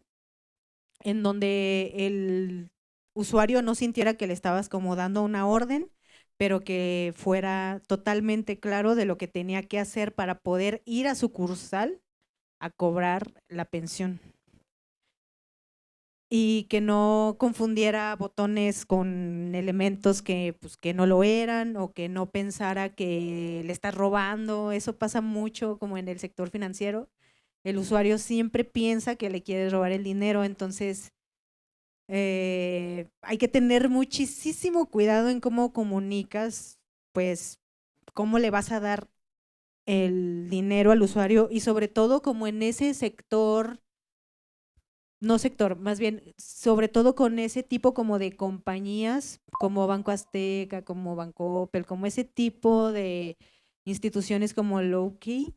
en donde el usuario no sintiera que le estabas como dando una orden, pero que fuera totalmente claro de lo que tenía que hacer para poder ir a sucursal a cobrar la pensión. Y que no confundiera botones con elementos pues, que no lo eran, o que no pensara que le estás robando. Eso pasa mucho como en el sector financiero. El usuario siempre piensa que le quieres robar el dinero, entonces hay que tener muchísimo cuidado en cómo comunicas, pues cómo le vas a dar el dinero al usuario, y sobre todo como en ese sector, no sector, más bien, sobre todo con ese tipo como de compañías, como Banco Azteca, como Bancoppel, como ese tipo de instituciones como Lowkey,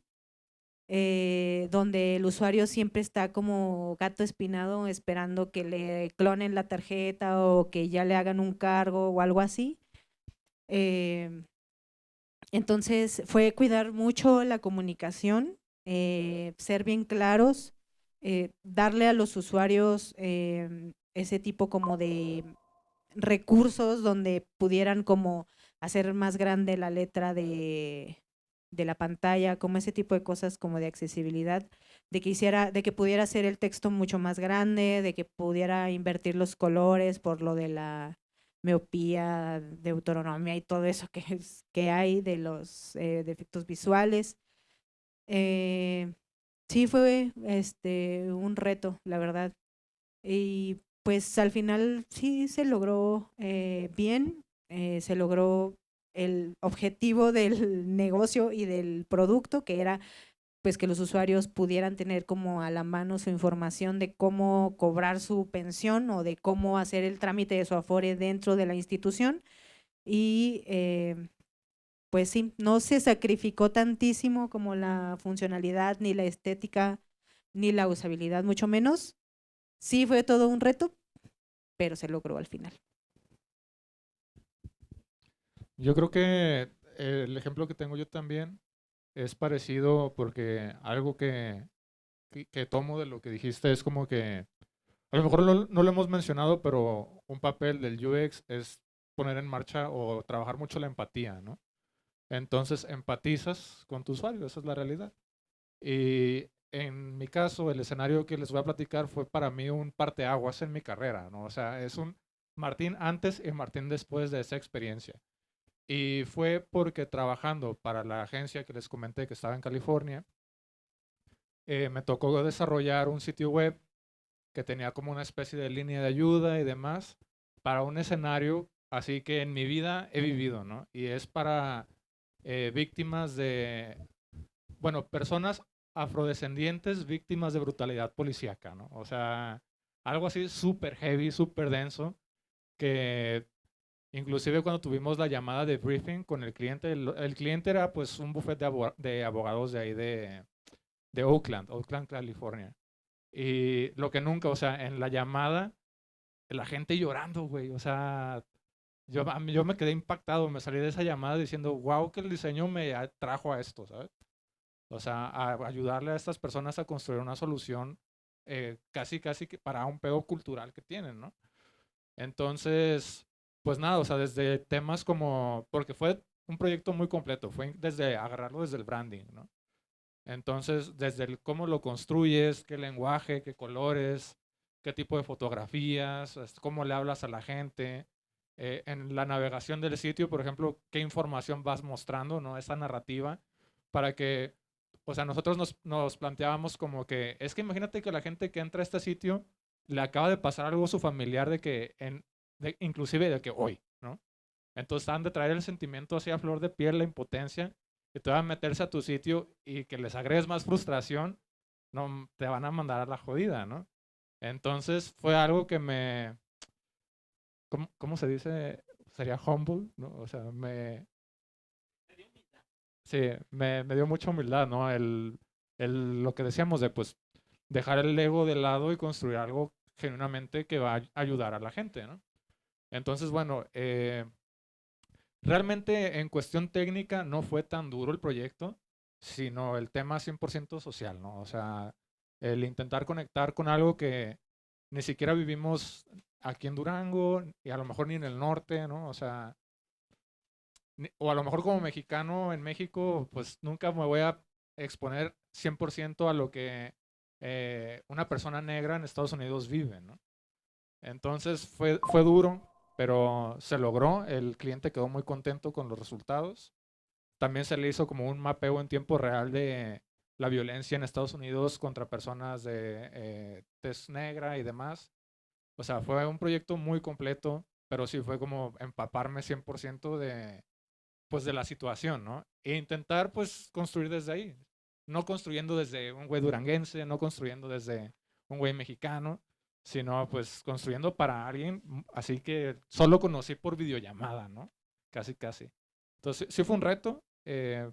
donde el usuario siempre está como gato espinado esperando que le clonen la tarjeta o que ya le hagan un cargo o algo así. Eh, entonces fue cuidar mucho la comunicación, ser bien claros, darle a los usuarios ese tipo como de recursos donde pudieran como hacer más grande la letra de la pantalla, como ese tipo de cosas como de accesibilidad, de que pudiera hacer el texto mucho más grande, de que pudiera invertir los colores por lo de la miopía, deuteronomia y todo eso que hay de los de efectos visuales. Eh, sí fue un reto, la verdad. Y pues al final sí se logró bien, se logró el objetivo del negocio y del producto, que era pues que los usuarios pudieran tener como a la mano su información de cómo cobrar su pensión o de cómo hacer el trámite de su Afore dentro de la institución. Y pues sí, no se sacrificó tantísimo como la funcionalidad, ni la estética, ni la usabilidad, mucho menos. Sí fue todo un reto, pero se logró al final. Yo creo que el ejemplo que tengo yo también es parecido porque algo que tomo de lo que dijiste es como que, a lo mejor no lo hemos mencionado, pero un papel del UX es poner en marcha o trabajar mucho la empatía, ¿no? Entonces empatizas con tu usuario, esa es la realidad. Y en mi caso, el escenario que les voy a platicar fue para mí un parteaguas en mi carrera, ¿no? O sea, es un Martín antes y Martín después de esa experiencia. Y fue porque trabajando para la agencia que les comenté que estaba en California, me tocó desarrollar un sitio web que tenía como una especie de línea de ayuda y demás para un escenario así que en mi vida he vivido, ¿no? Y es para víctimas de, bueno, personas afrodescendientes víctimas de brutalidad policíaca, ¿no? O sea, algo así súper heavy, súper denso, que inclusive cuando tuvimos la llamada de briefing con el cliente era pues un buffet de abogados de ahí de Oakland, California. Y lo que nunca, o sea, en la llamada, la gente llorando, güey, o sea, yo me quedé impactado, me salí de esa llamada diciendo, wow, que el diseño me trajo a esto, ¿sabes? O sea, a ayudarle a estas personas a construir una solución casi que para un pedo cultural que tienen, ¿no? Entonces, pues nada, o sea, desde temas como, porque fue un proyecto muy completo, fue desde agarrarlo desde el branding, ¿no? Entonces, desde el cómo lo construyes, qué lenguaje, qué colores, qué tipo de fotografías, cómo le hablas a la gente, en la navegación del sitio, por ejemplo, qué información vas mostrando, ¿no? Esa narrativa, para que, o sea, nosotros nos planteábamos como que, es que imagínate que la gente que entra a este sitio le acaba de pasar algo a su familiar de que, inclusive de que hoy, ¿no? Entonces han de traer el sentimiento así a flor de piel, la impotencia, que te van a meterse a tu sitio y que les agregues más frustración, no, te van a mandar a la jodida, ¿no? Entonces fue algo que ¿cómo se dice? Sería humble, ¿no? O sea, sí, me dio mucha humildad, ¿no? Lo que decíamos de, pues, dejar el ego de lado y construir algo genuinamente que va a ayudar a la gente, ¿no? Entonces, bueno, realmente en cuestión técnica no fue tan duro el proyecto, sino el tema 100% social, ¿no? O sea, el intentar conectar con algo que ni siquiera vivimos aquí en Durango y a lo mejor ni en el norte, ¿no? O sea, o a lo mejor como mexicano en México, pues nunca me voy a exponer 100% a lo que una persona negra en Estados Unidos vive, ¿no? Entonces fue duro, pero se logró. El cliente quedó muy contento con los resultados. También se le hizo como un mapeo en tiempo real de la violencia en Estados Unidos contra personas de tez negra y demás. O sea, fue un proyecto muy completo, pero sí fue como empaparme 100% pues, de la situación, ¿no? E intentar pues construir desde ahí. No construyendo desde un güey duranguense, no construyendo desde un güey mexicano, sino pues construyendo para alguien así que solo conocí por videollamada, ¿no? Casi, casi. Entonces sí fue un reto,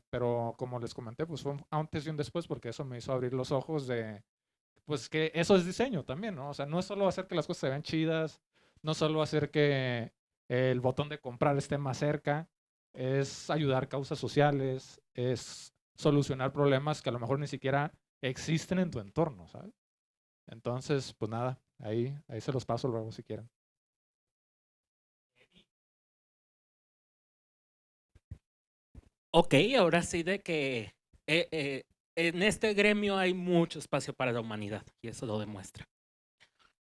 pero como les comenté, pues fue un antes y un después porque eso me hizo abrir los ojos de, pues que eso es diseño también, ¿no? O sea, no es solo hacer que las cosas se vean chidas, no solo hacer que el botón de comprar esté más cerca, es ayudar causas sociales, es solucionar problemas que a lo mejor ni siquiera existen en tu entorno, ¿sabes? Entonces, pues nada, ahí se los paso luego si quieren. Ok, ahora sí de que en este gremio hay mucho espacio para la humanidad y eso lo demuestra.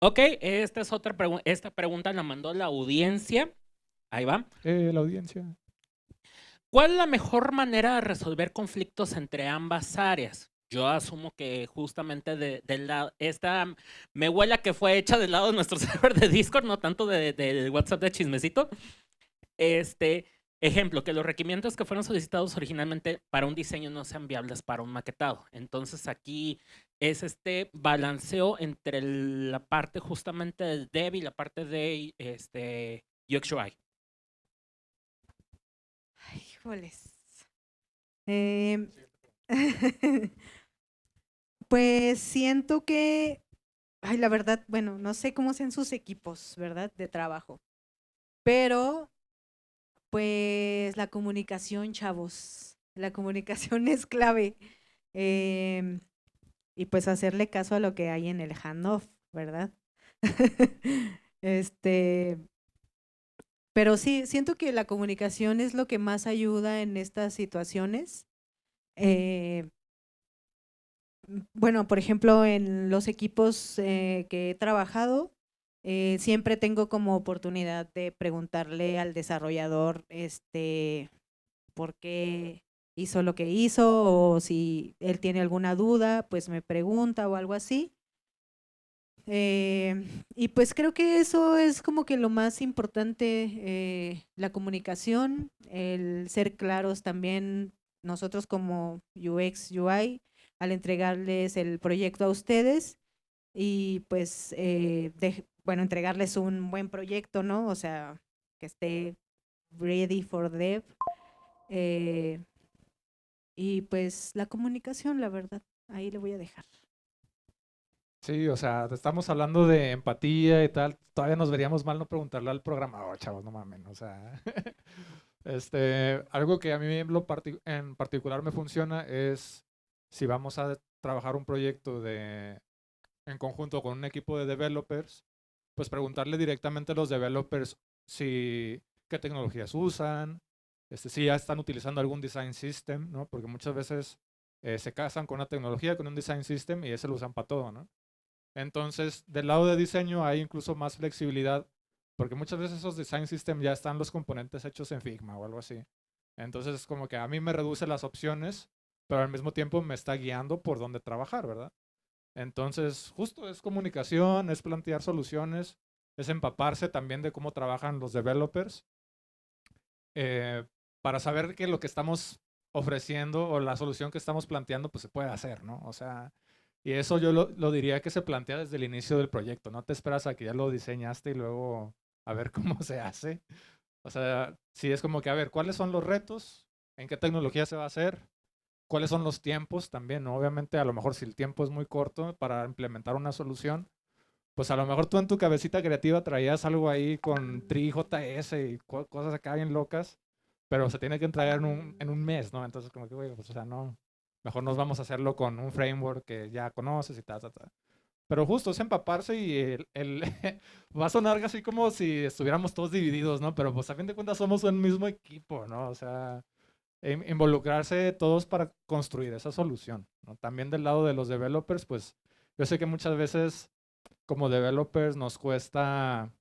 Ok, esta es otra pregunta. Esta pregunta la mandó la audiencia. Ahí va. La audiencia. ¿Cuál es la mejor manera de resolver conflictos entre ambas áreas? Yo asumo que justamente esta me huele a que fue hecha del lado de nuestro server de Discord, no tanto del WhatsApp de chismecito. Ejemplo, que los requerimientos que fueron solicitados originalmente para un diseño no sean viables para un maquetado. Entonces aquí es este balanceo entre la parte justamente del dev y la parte de UX UI. Ay, híjoles. Em, pues siento que, ay, la verdad, bueno, no sé cómo sean sus equipos, ¿verdad? De trabajo. Pero, pues la comunicación, chavos. La comunicación es clave. Em, y pues hacerle caso a lo que hay en el handoff, ¿verdad? Este, pero sí, siento que la comunicación es lo que más ayuda en estas situaciones. Bueno, por ejemplo, en los equipos que he trabajado, siempre tengo como oportunidad de preguntarle al desarrollador, por qué hizo lo que hizo o si él tiene alguna duda, pues me pregunta o algo así. Y pues creo que eso es como que lo más importante, la comunicación, el ser claros también nosotros como UX, UI, al entregarles el proyecto a ustedes y pues, bueno, entregarles un buen proyecto, ¿no? O sea, que esté ready for dev. eh, y pues la comunicación, la verdad, ahí le voy a dejar. Sí, o sea, estamos hablando de empatía y tal. Todavía nos veríamos mal no preguntarle al programador, chavos, no mamen. O sea, algo que a mí en particular me funciona es si vamos a trabajar un proyecto en conjunto con un equipo de developers, pues preguntarle directamente a los developers qué tecnologías usan, si ya están utilizando algún design system, ¿no? Porque muchas veces se casan con una tecnología, con un design system y ese lo usan para todo, ¿no? Entonces, del lado de diseño hay incluso más flexibilidad, porque muchas veces esos design systems ya están los componentes hechos en Figma o algo así. Entonces, es como que a mí me reduce las opciones, pero al mismo tiempo me está guiando por dónde trabajar, ¿verdad? Entonces, justo es comunicación, es plantear soluciones, es empaparse también de cómo trabajan los developers, eh, para saber que lo que estamos ofreciendo o la solución que estamos planteando, pues se puede hacer, ¿no? O sea, y eso yo lo diría que se plantea desde el inicio del proyecto. No te esperas a que ya lo diseñaste y luego a ver cómo se hace. O sea, sí es como que, a ver, ¿cuáles son los retos? ¿En qué tecnología se va a hacer? ¿Cuáles son los tiempos también, ¿no? Obviamente, a lo mejor si el tiempo es muy corto para implementar una solución, pues a lo mejor tú en tu cabecita creativa traías algo ahí con TriJS y cosas acá bien locas, pero se tiene que entregar en un mes, ¿no? Entonces, como que, güey, pues, o sea, no, mejor nos vamos a hacerlo con un framework que ya conoces y tal, tal, tal. Pero justo es empaparse y va a sonar así como si estuviéramos todos divididos, ¿no? Pero pues a fin de cuentas somos un mismo equipo, ¿no? O sea, involucrarse todos para construir esa solución, ¿no? También del lado de los developers, pues yo sé que muchas veces como developers nos cuesta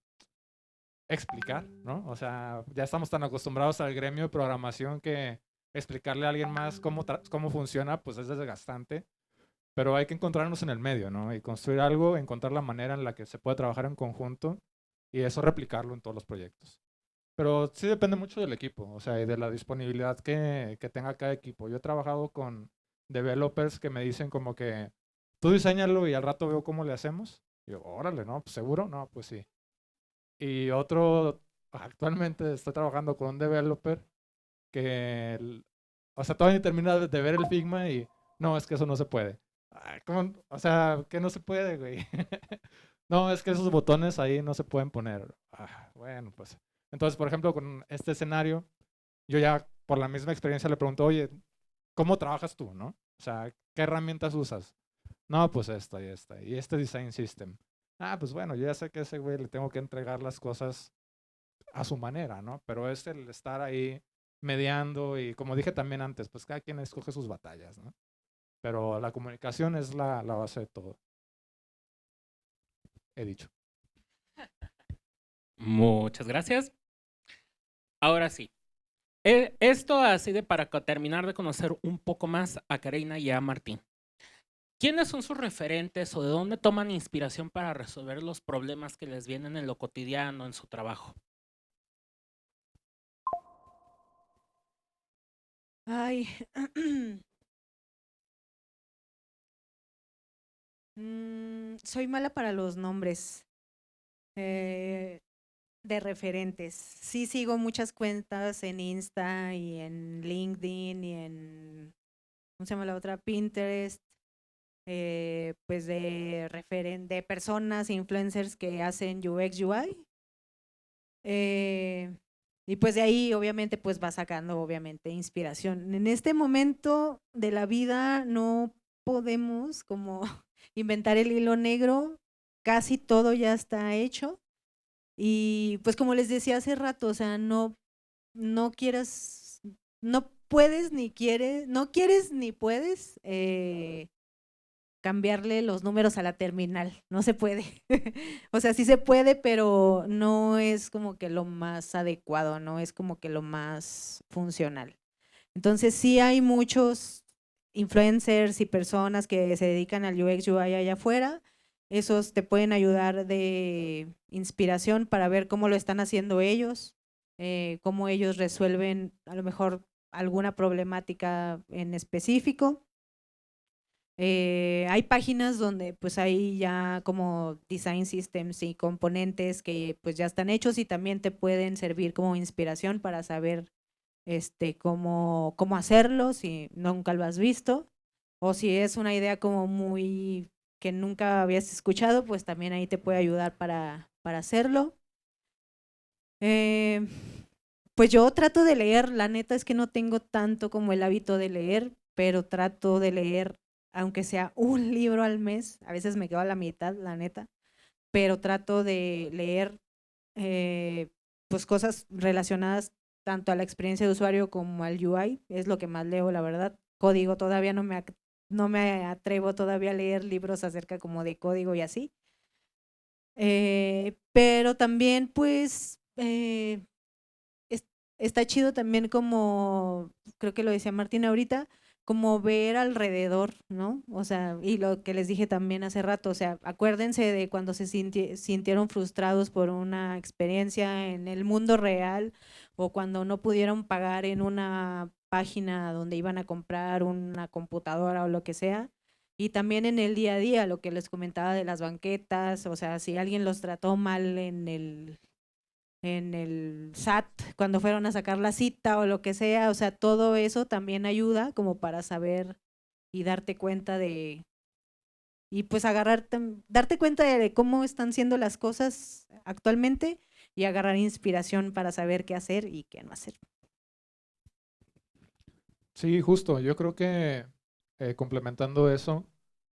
explicar, ¿no? O sea, ya estamos tan acostumbrados al gremio de programación que explicarle a alguien más cómo funciona, pues es desgastante. Pero hay que encontrarnos en el medio, ¿no? Y construir algo, encontrar la manera en la que se puede trabajar en conjunto y eso replicarlo en todos los proyectos. Pero sí depende mucho del equipo, o sea, y de la disponibilidad que tenga cada equipo. Yo he trabajado con developers que me dicen como que tú diseñalo y al rato veo cómo le hacemos. Y yo, órale, ¿no? Pues seguro, no, pues sí. Y otro, actualmente estoy trabajando con un developer o sea, todavía ni termina de ver el Figma y no, es que eso no se puede. Ay, ¿cómo? O sea, que no se puede, güey. No, es que esos botones ahí no se pueden poner. Bueno, pues. Entonces, por ejemplo, con este escenario, yo ya por la misma experiencia le pregunto, oye, ¿cómo trabajas tú, no? O sea, ¿qué herramientas usas? No, pues esta y esta. Y este design system. Ah, pues bueno, yo ya sé que a ese güey le tengo que entregar las cosas a su manera, ¿no? Pero es el estar ahí mediando y como dije también antes, pues cada quien escoge sus batallas, ¿no? Pero la comunicación es la base de todo. He dicho. Muchas gracias. Ahora sí. Esto así de para terminar de conocer un poco más a Karina y a Martín. ¿Quiénes son sus referentes o de dónde toman inspiración para resolver los problemas que les vienen en lo cotidiano, en su trabajo? Ay. Soy mala para los nombres de referentes. Sí sigo muchas cuentas en Insta y en LinkedIn y en, ¿cómo se llama la otra? Pinterest. Pues de personas, influencers que hacen UX, UI. Y pues de ahí obviamente pues va sacando obviamente inspiración. En este momento de la vida no podemos como inventar el hilo negro, casi todo ya está hecho. Y pues como les decía hace rato, o sea, no quieras, no puedes ni quieres, no quieres ni puedes cambiarle los números a la terminal, no se puede. O sea, sí se puede, pero no es como que lo más adecuado, no es como que lo más funcional. Entonces sí hay muchos influencers y personas que se dedican al UX UI allá afuera. Esos te pueden ayudar de inspiración para ver cómo lo están haciendo ellos, cómo ellos resuelven a lo mejor alguna problemática en específico. Hay páginas donde pues hay ya como design systems y componentes que pues ya están hechos y también te pueden servir como inspiración para saber cómo hacerlo si nunca lo has visto o si es una idea como muy que nunca habías escuchado, pues también ahí te puede ayudar para hacerlo. Eh, pues yo trato de leer, la neta es que no tengo tanto como el hábito de leer, pero trato de leer, aunque sea un libro al mes, a veces me quedo a la mitad, la neta, pero trato de leer pues cosas relacionadas tanto a la experiencia de usuario como al UI, es lo que más leo, la verdad. Código todavía no me atrevo todavía a leer libros acerca como de código y así. Pero también pues está chido también como, creo que lo decía Martín ahorita, como ver alrededor, ¿no? O sea, y lo que les dije también hace rato, o sea, acuérdense de cuando se sintieron frustrados por una experiencia en el mundo real o cuando no pudieron pagar en una página donde iban a comprar una computadora o lo que sea. Y también en el día a día, lo que les comentaba de las banquetas, o sea, si alguien los trató mal en el SAT cuando fueron a sacar la cita o lo que sea, o sea, todo eso también ayuda como para saber y darte cuenta y pues darte cuenta de cómo están siendo las cosas actualmente y agarrar inspiración para saber qué hacer y qué no hacer. Sí, justo. Yo creo que complementando eso,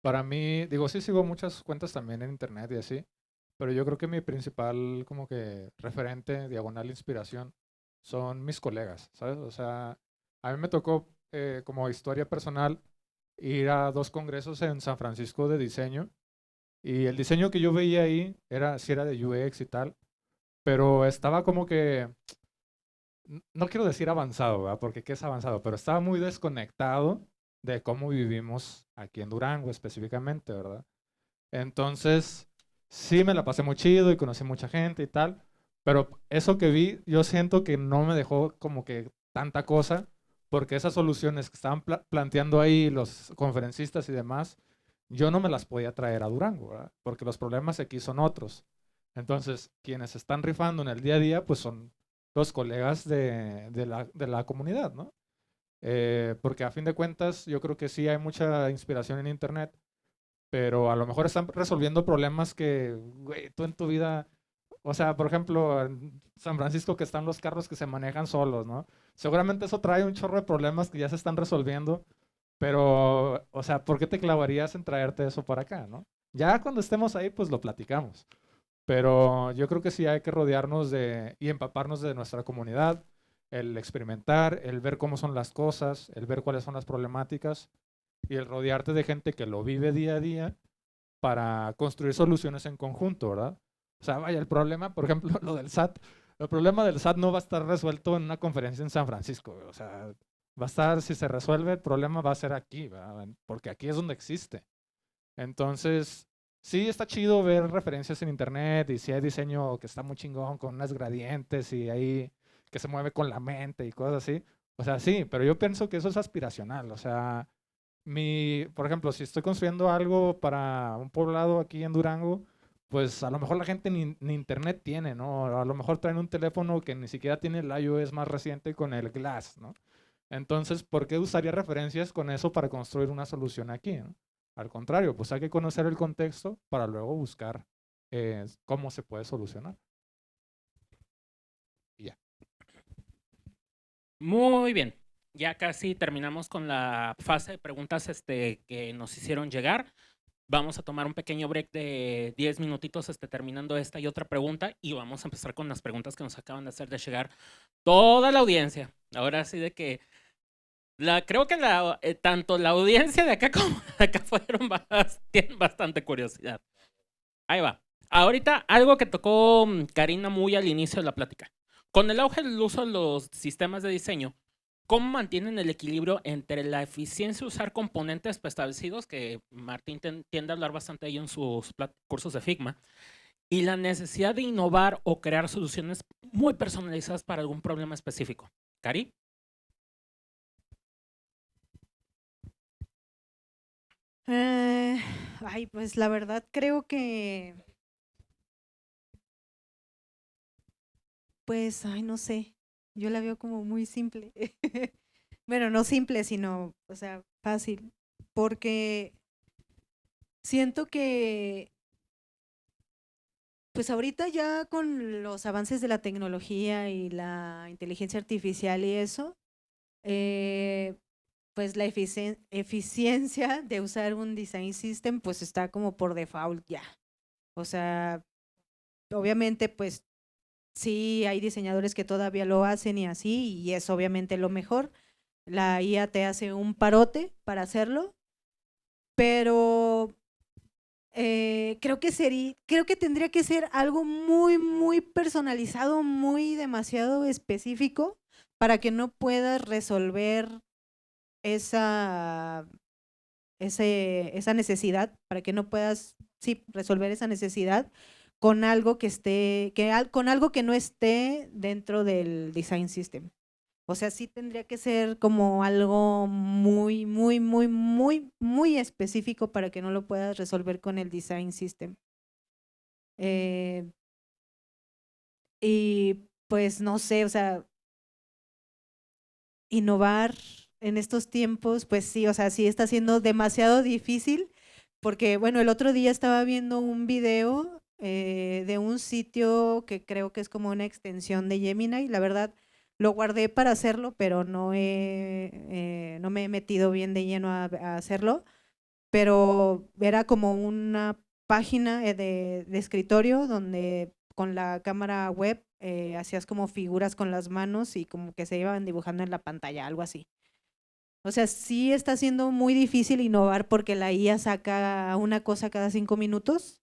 para mí, digo, sí sigo muchas cuentas también en internet y así, pero yo creo que mi principal como que referente, diagonal inspiración, son mis colegas, ¿sabes? O sea, a mí me tocó como historia personal ir a 2 congresos en San Francisco de diseño y el diseño que yo veía ahí era, sí era de UX y tal, pero estaba como que no quiero decir avanzado, ¿verdad? Porque qué es avanzado, pero estaba muy desconectado de cómo vivimos aquí en Durango específicamente, ¿verdad? Entonces, sí me la pasé muy chido y conocí mucha gente y tal, pero eso que vi, yo siento que no me dejó como que tanta cosa, porque esas soluciones que estaban planteando ahí los conferencistas y demás, yo no me las podía traer a Durango, ¿verdad? Porque los problemas aquí son otros. Entonces, quienes están rifando en el día a día, pues son los colegas de la comunidad, ¿no? Porque a fin de cuentas, yo creo que sí hay mucha inspiración en Internet, pero a lo mejor están resolviendo problemas que, güey, tú en tu vida o sea, por ejemplo, en San Francisco que están los carros que se manejan solos, ¿no? Seguramente eso trae un chorro de problemas que ya se están resolviendo, pero, o sea, ¿por qué te clavarías en traerte eso para acá, no? Ya cuando estemos ahí, pues lo platicamos. Pero yo creo que sí hay que rodearnos de y empaparnos de nuestra comunidad, el experimentar, el ver cómo son las cosas, el ver cuáles son las problemáticas y el rodearte de gente que lo vive día a día para construir soluciones en conjunto, ¿verdad? O sea, vaya, el problema, por ejemplo, lo del SAT, el problema del SAT no va a estar resuelto en una conferencia en San Francisco, o sea, va a estar, si se resuelve, el problema va a ser aquí, ¿verdad? Porque aquí es donde existe. Entonces, sí está chido ver referencias en internet y si hay diseño que está muy chingón con unas gradientes y ahí que se mueve con la mente y cosas así. O sea, sí, pero yo pienso que eso es aspiracional. O sea, por ejemplo, si estoy construyendo algo para un poblado aquí en Durango, pues a lo mejor la gente ni internet tiene, ¿no? A lo mejor traen un teléfono que ni siquiera tiene el iOS más reciente con el Glass, ¿no? Entonces, ¿por qué usaría referencias con eso para construir una solución aquí, ¿no? Al contrario, pues hay que conocer el contexto para luego buscar cómo se puede solucionar. Y ya. Muy bien. Ya casi terminamos con la fase de preguntas que nos hicieron llegar. Vamos a tomar un pequeño break de 10 minutitos terminando esta y otra pregunta y vamos a empezar con las preguntas que nos acaban de hacer de llegar toda la audiencia. Ahora sí de que creo que tanto la audiencia de acá como de acá tienen bastante curiosidad. Ahí va. Ahorita algo que tocó Karina muy al inicio de la plática. Con el auge del uso de los sistemas de diseño, ¿cómo mantienen el equilibrio entre la eficiencia de usar componentes preestablecidos, que Martín tiende a hablar bastante ahí en sus cursos de Figma, y la necesidad de innovar o crear soluciones muy personalizadas para algún problema específico? ¿Cari? Ay, pues la verdad creo que, pues, ay, no sé, yo la veo como muy simple. Bueno, no simple, sino, o sea, fácil, porque siento que, pues ahorita ya con los avances de la tecnología y la inteligencia artificial y eso, eh, pues la eficiencia de usar un design system pues está como por default ya. O sea, obviamente pues sí hay diseñadores que todavía lo hacen y así, y es obviamente lo mejor. La IA te hace un parote para hacerlo, pero creo que tendría que ser algo muy, muy personalizado, muy demasiado específico para que no puedas resolver esa, esa necesidad, para que no puedas, sí, resolver esa necesidad con algo que esté, con algo que no esté dentro del design system. O sea, sí tendría que ser como algo muy, muy, muy, muy, muy específico para que no lo puedas resolver con el design system. Y pues no sé, o sea, innovar en estos tiempos, pues sí, o sea, sí está siendo demasiado difícil, porque bueno, el otro día estaba viendo un video de un sitio que creo que es como una extensión de Gemini, la verdad lo guardé para hacerlo, pero no me he metido bien de lleno a hacerlo, pero era como una página de escritorio donde con la cámara web hacías como figuras con las manos y como que se iban dibujando en la pantalla, algo así. O sea, sí está siendo muy difícil innovar porque la IA saca una cosa cada 5 minutos,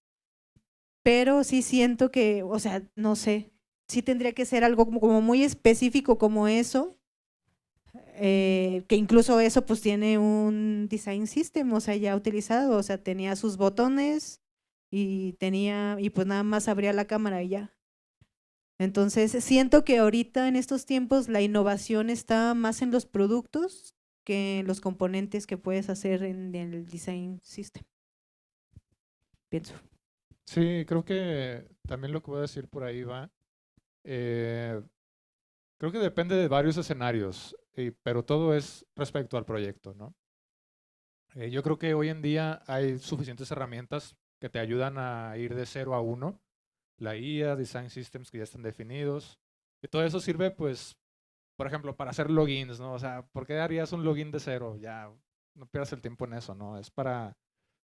pero sí siento que, o sea, no sé, sí tendría que ser algo como muy específico como eso, que incluso eso pues tiene un design system, o sea, ya utilizado, o sea, tenía sus botones y pues nada más abría la cámara y ya. Entonces, siento que ahorita en estos tiempos la innovación está más en los productos que en los componentes que puedes hacer en el design system. Pienso. Sí, creo que también lo que voy a decir por ahí va. Creo que depende de varios escenarios, pero todo es respecto al proyecto, ¿no? Yo creo que hoy en día hay suficientes herramientas que te ayudan a ir de 0 a 1 la IA, design systems que ya están definidos. Y todo eso sirve, pues, por ejemplo, para hacer logins, ¿no? O sea, ¿por qué harías un login de cero? Ya, no pierdas el tiempo en eso, ¿no? Es para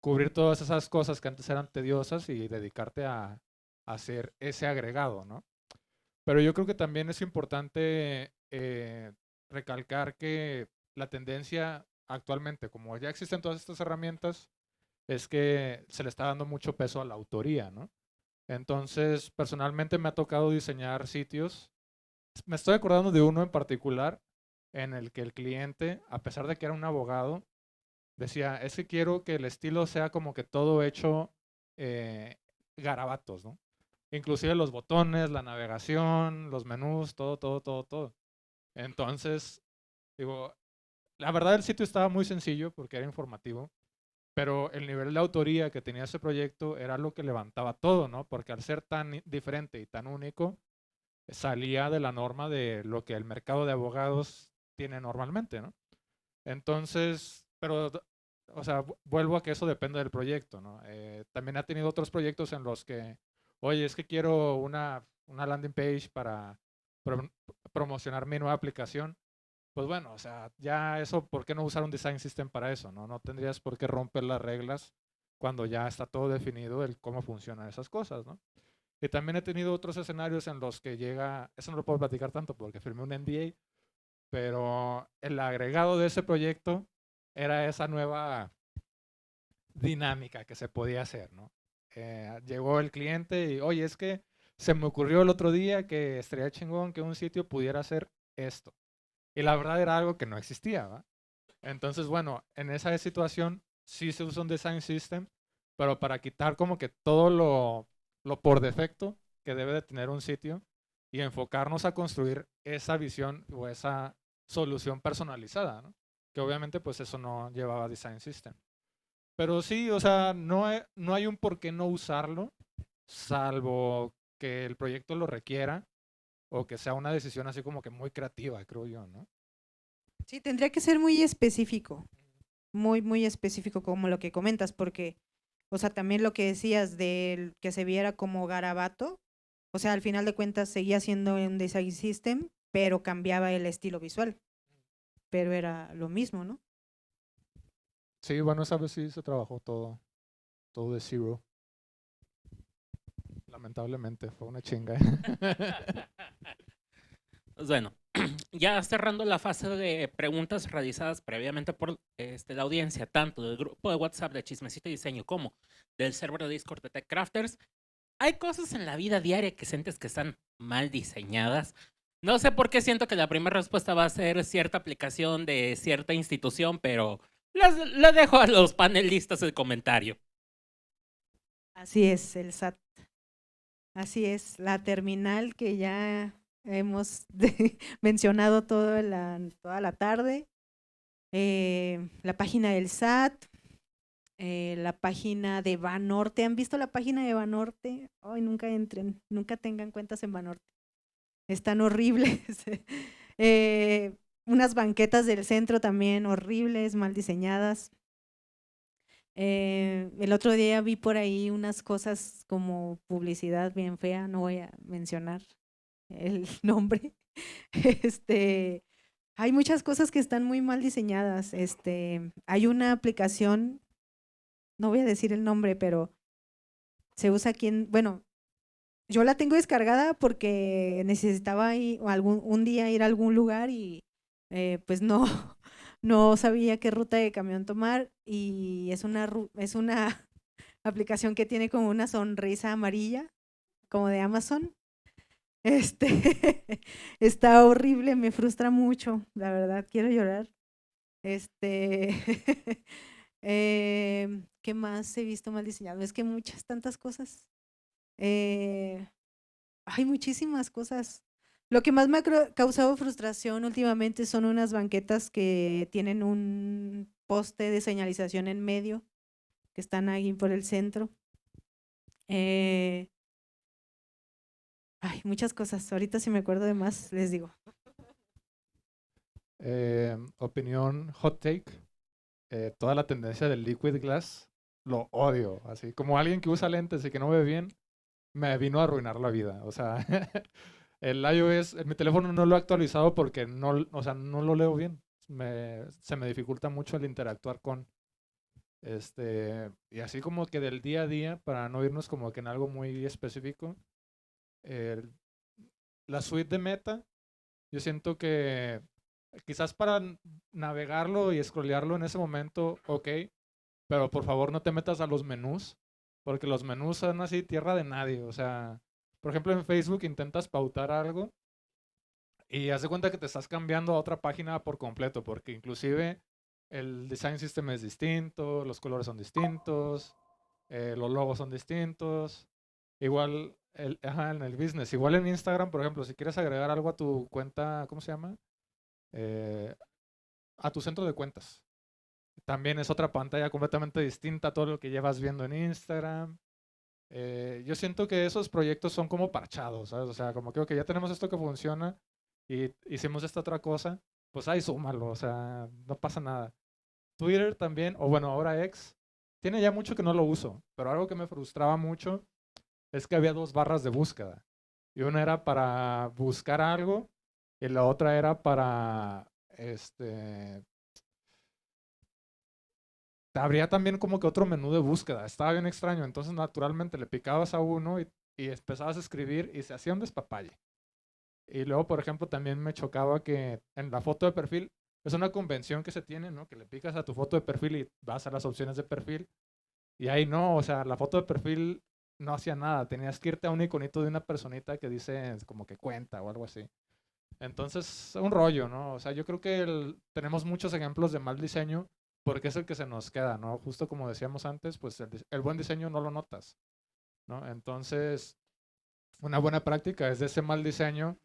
cubrir todas esas cosas que antes eran tediosas y dedicarte a hacer ese agregado, ¿no? Pero yo creo que también es importante recalcar que la tendencia actualmente, como ya existen todas estas herramientas, es que se le está dando mucho peso a la autoría, ¿no? Entonces, personalmente me ha tocado diseñar sitios. Me estoy acordando de uno en particular en el que el cliente, a pesar de que era un abogado, decía, es que quiero que el estilo sea como que todo hecho garabatos, ¿no? Inclusive los botones, la navegación, los menús, todo, todo, todo, todo. Entonces, digo, la verdad el sitio estaba muy sencillo porque era informativo, pero el nivel de autoría que tenía ese proyecto era lo que levantaba todo, ¿no? Porque al ser tan diferente y tan único, salía de la norma de lo que el mercado de abogados tiene normalmente, ¿no? Entonces, pero, o sea, vuelvo a que eso depende del proyecto, ¿no? También ha tenido otros proyectos en los que, oye, es que quiero una landing page para pro- promocionar mi nueva aplicación. Pues bueno, o sea, ya eso, ¿por qué no usar un design system para eso, no? No tendrías por qué romper las reglas cuando ya está todo definido el cómo funcionan esas cosas, ¿no? Y también he tenido otros escenarios en los que llega, eso no lo puedo platicar tanto porque firmé un NDA, pero el agregado de ese proyecto era esa nueva dinámica que se podía hacer, ¿no? Llegó el cliente y, oye, es que se me ocurrió el otro día que estaría chingón que un sitio pudiera hacer esto. Y la verdad era algo que no existía, ¿va? Entonces, bueno, en esa situación sí se usa un design system, pero para quitar como que todo lo por defecto que debe de tener un sitio y enfocarnos a construir esa visión o esa solución personalizada, ¿no? Que obviamente pues eso no llevaba design system. Pero sí, o sea, no hay un por qué no usarlo, salvo que el proyecto lo requiera o que sea una decisión así como que muy creativa, creo yo, ¿no? Sí, tendría que ser muy específico, muy, muy específico como lo que comentas, porque, o sea, también lo que decías del que se viera como garabato, o sea, al final de cuentas seguía siendo un design system, pero cambiaba el estilo visual, pero era lo mismo, ¿no? Sí, bueno, esa vez sí se trabajó todo de zero. Lamentablemente, fue una chinga. Pues bueno, ya cerrando la fase de preguntas realizadas previamente por la audiencia, tanto del grupo de WhatsApp de Chismecito y Diseño como del server de Discord de TechCrafters, hay cosas en la vida diaria que sientes que están mal diseñadas. No sé por qué siento que la primera respuesta va a ser cierta aplicación de cierta institución, pero le dejo a los panelistas el comentario. Así es, el SAT. Así es, la terminal que ya hemos mencionado toda la tarde, la página del SAT, la página de Banorte. ¿Han visto la página de Banorte? Ay, nunca entren, nunca tengan cuentas en Banorte. Están horribles. Unas banquetas del centro también horribles, mal diseñadas. El otro día vi por ahí unas cosas como publicidad bien fea, no voy a mencionar el nombre. Este, hay muchas cosas que están muy mal diseñadas. Hay una aplicación, no voy a decir el nombre, pero se usa aquí bueno, yo la tengo descargada porque necesitaba un día ir a algún lugar y pues no, no sabía qué ruta de camión tomar y es una aplicación que tiene como una sonrisa amarilla, como de Amazon. Está horrible, me frustra mucho, la verdad, quiero llorar. Este, ¿Qué más he visto mal diseñado? Es que muchas, tantas cosas. Eh, Hay muchísimas cosas. Lo que más me ha causado frustración últimamente son unas banquetas que tienen un poste de señalización en medio, que están ahí por el centro. Hay muchas cosas. Ahorita si me acuerdo de más, les digo. Opinión hot take. Toda la tendencia del liquid glass lo odio. Así como alguien que usa lentes y que no ve bien, me vino a arruinar la vida. O sea, el iOS, mi teléfono no lo he actualizado porque no, o sea, no lo leo bien. Se me dificulta mucho el interactuar con, y así como que del día a día, para no irnos como que en algo muy específico, el- la suite de Meta, yo siento que quizás para navegarlo y scrollearlo en ese momento, ok, pero por favor no te metas a los menús, porque los menús son así tierra de nadie. O sea, por ejemplo en Facebook intentas pautar algo y haz de cuenta que te estás cambiando a otra página por completo, porque inclusive el design system es distinto, los colores son distintos, los logos son distintos. Igual ajá, en el business, igual en Instagram, por ejemplo, si quieres agregar algo a tu cuenta, ¿cómo se llama? Eh, a tu centro de cuentas. También es otra pantalla completamente distinta a todo lo que llevas viendo en Instagram. Yo siento que esos proyectos son como parchados, ¿sabes? O sea, como que ok, ya tenemos esto que funciona y hicimos esta otra cosa, pues ahí súmalo, o sea, no pasa nada. Twitter también, o bueno, ahora X, tiene ya mucho que no lo uso, pero algo que me frustraba mucho es que había dos barras de búsqueda. Y una era para buscar algo y la otra era para, te abría también como que otro menú de búsqueda. Estaba bien extraño. Entonces, naturalmente, le picabas a uno y empezabas a escribir y se hacía un despapalle. Y luego, por ejemplo, también me chocaba que en la foto de perfil, es una convención que se tiene, ¿no? Que le picas a tu foto de perfil y vas a las opciones de perfil. Y ahí no, o sea, la foto de perfil no hacía nada. Tenías que irte a un iconito de una personita que dice como que cuenta o algo así. Entonces, un rollo, ¿no? O sea, yo creo que tenemos muchos ejemplos de mal diseño porque es el que se nos queda, ¿no? Justo como decíamos antes, pues el buen diseño no lo notas, ¿no? Entonces, una buena práctica es de ese mal diseño,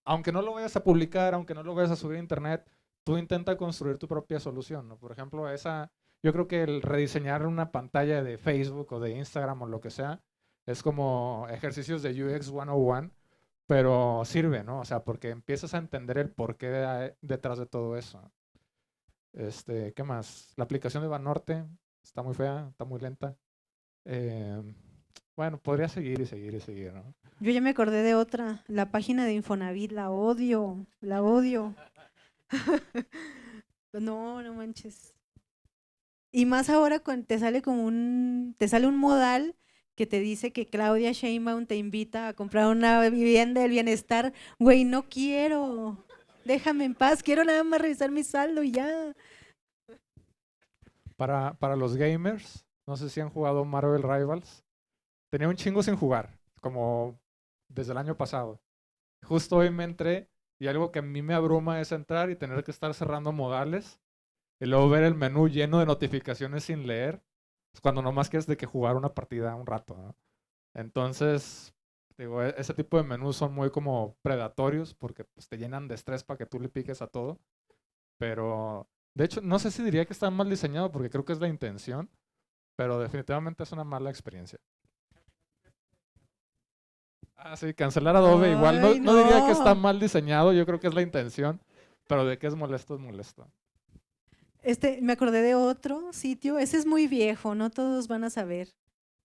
aunque no lo vayas a publicar, aunque no lo vayas a subir a internet, tú intenta construir tu propia solución, ¿no? Por ejemplo, yo creo que el rediseñar una pantalla de Facebook o de Instagram o lo que sea, es como ejercicios de UX 101, pero sirve, ¿no? O sea, porque empiezas a entender el porqué detrás de todo eso. ¿Qué más? La aplicación de Banorte está muy fea, está muy lenta. Eh, bueno, podría seguir y seguir y seguir, ¿no? Yo ya me acordé de otra, la página de Infonavit, la odio, la odio. No, no manches. Y más ahora cuando te sale te sale un modal que te dice que Claudia Sheinbaum te invita a comprar una vivienda del bienestar. Güey, no quiero. Déjame en paz, quiero nada más revisar mi saldo y ya. Para los gamers, no sé si han jugado Marvel Rivals. Tenía un chingo sin jugar, como desde el año pasado. Justo hoy me entré y algo que a mí me abruma es entrar y tener que estar cerrando modales y luego ver el menú lleno de notificaciones sin leer. Es cuando nomás quieres de que jugar una partida un rato, ¿no? Entonces, digo, ese tipo de menús son muy como predatorios porque pues, te llenan de estrés para que tú le piques a todo. Pero, de hecho, no sé si diría que está mal diseñado porque creo que es la intención, pero definitivamente es una mala experiencia. Ah, sí, cancelar Adobe igual. No, Ay, no diría que está no. mal diseñado, yo creo que es la intención, pero de que es molesto, es molesto. Me acordé de otro sitio, ese es muy viejo, no todos van a saber,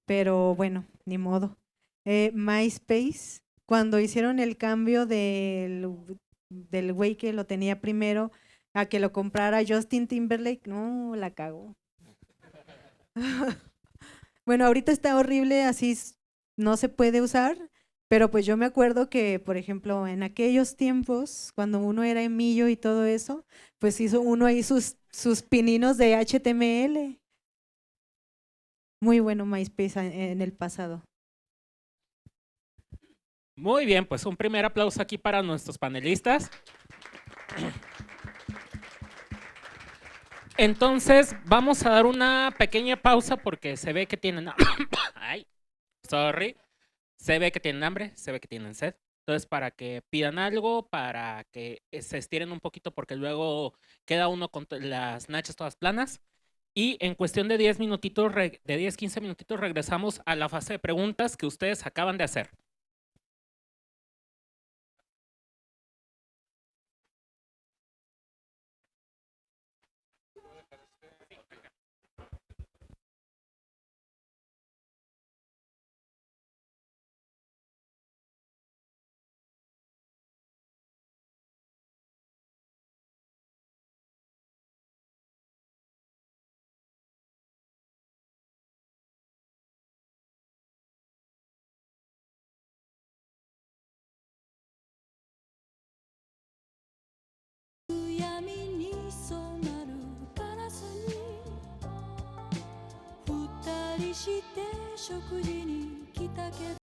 pero bueno, ni modo. MySpace, cuando hicieron el cambio del güey que lo tenía primero a que lo comprara Justin Timberlake, no, la cagó. Bueno, ahorita está horrible, así no se puede usar, pero pues yo me acuerdo que, por ejemplo, en aquellos tiempos, cuando uno era emillo y todo eso, pues hizo uno ahí sus pininos de HTML. Muy bueno MySpace en el pasado. Muy bien, pues un primer aplauso aquí para nuestros panelistas. Entonces, vamos a dar una pequeña pausa porque se ve que tienen... Ay, sorry. Se ve que tienen hambre, se ve que tienen sed. Entonces, para que pidan algo, para que se estiren un poquito porque luego queda uno con las nachas todas planas. Y en cuestión de 10 minutitos, de 10, 15 minutitos, regresamos a la fase de preguntas que ustedes acaban de hacer. りして食事に来たけど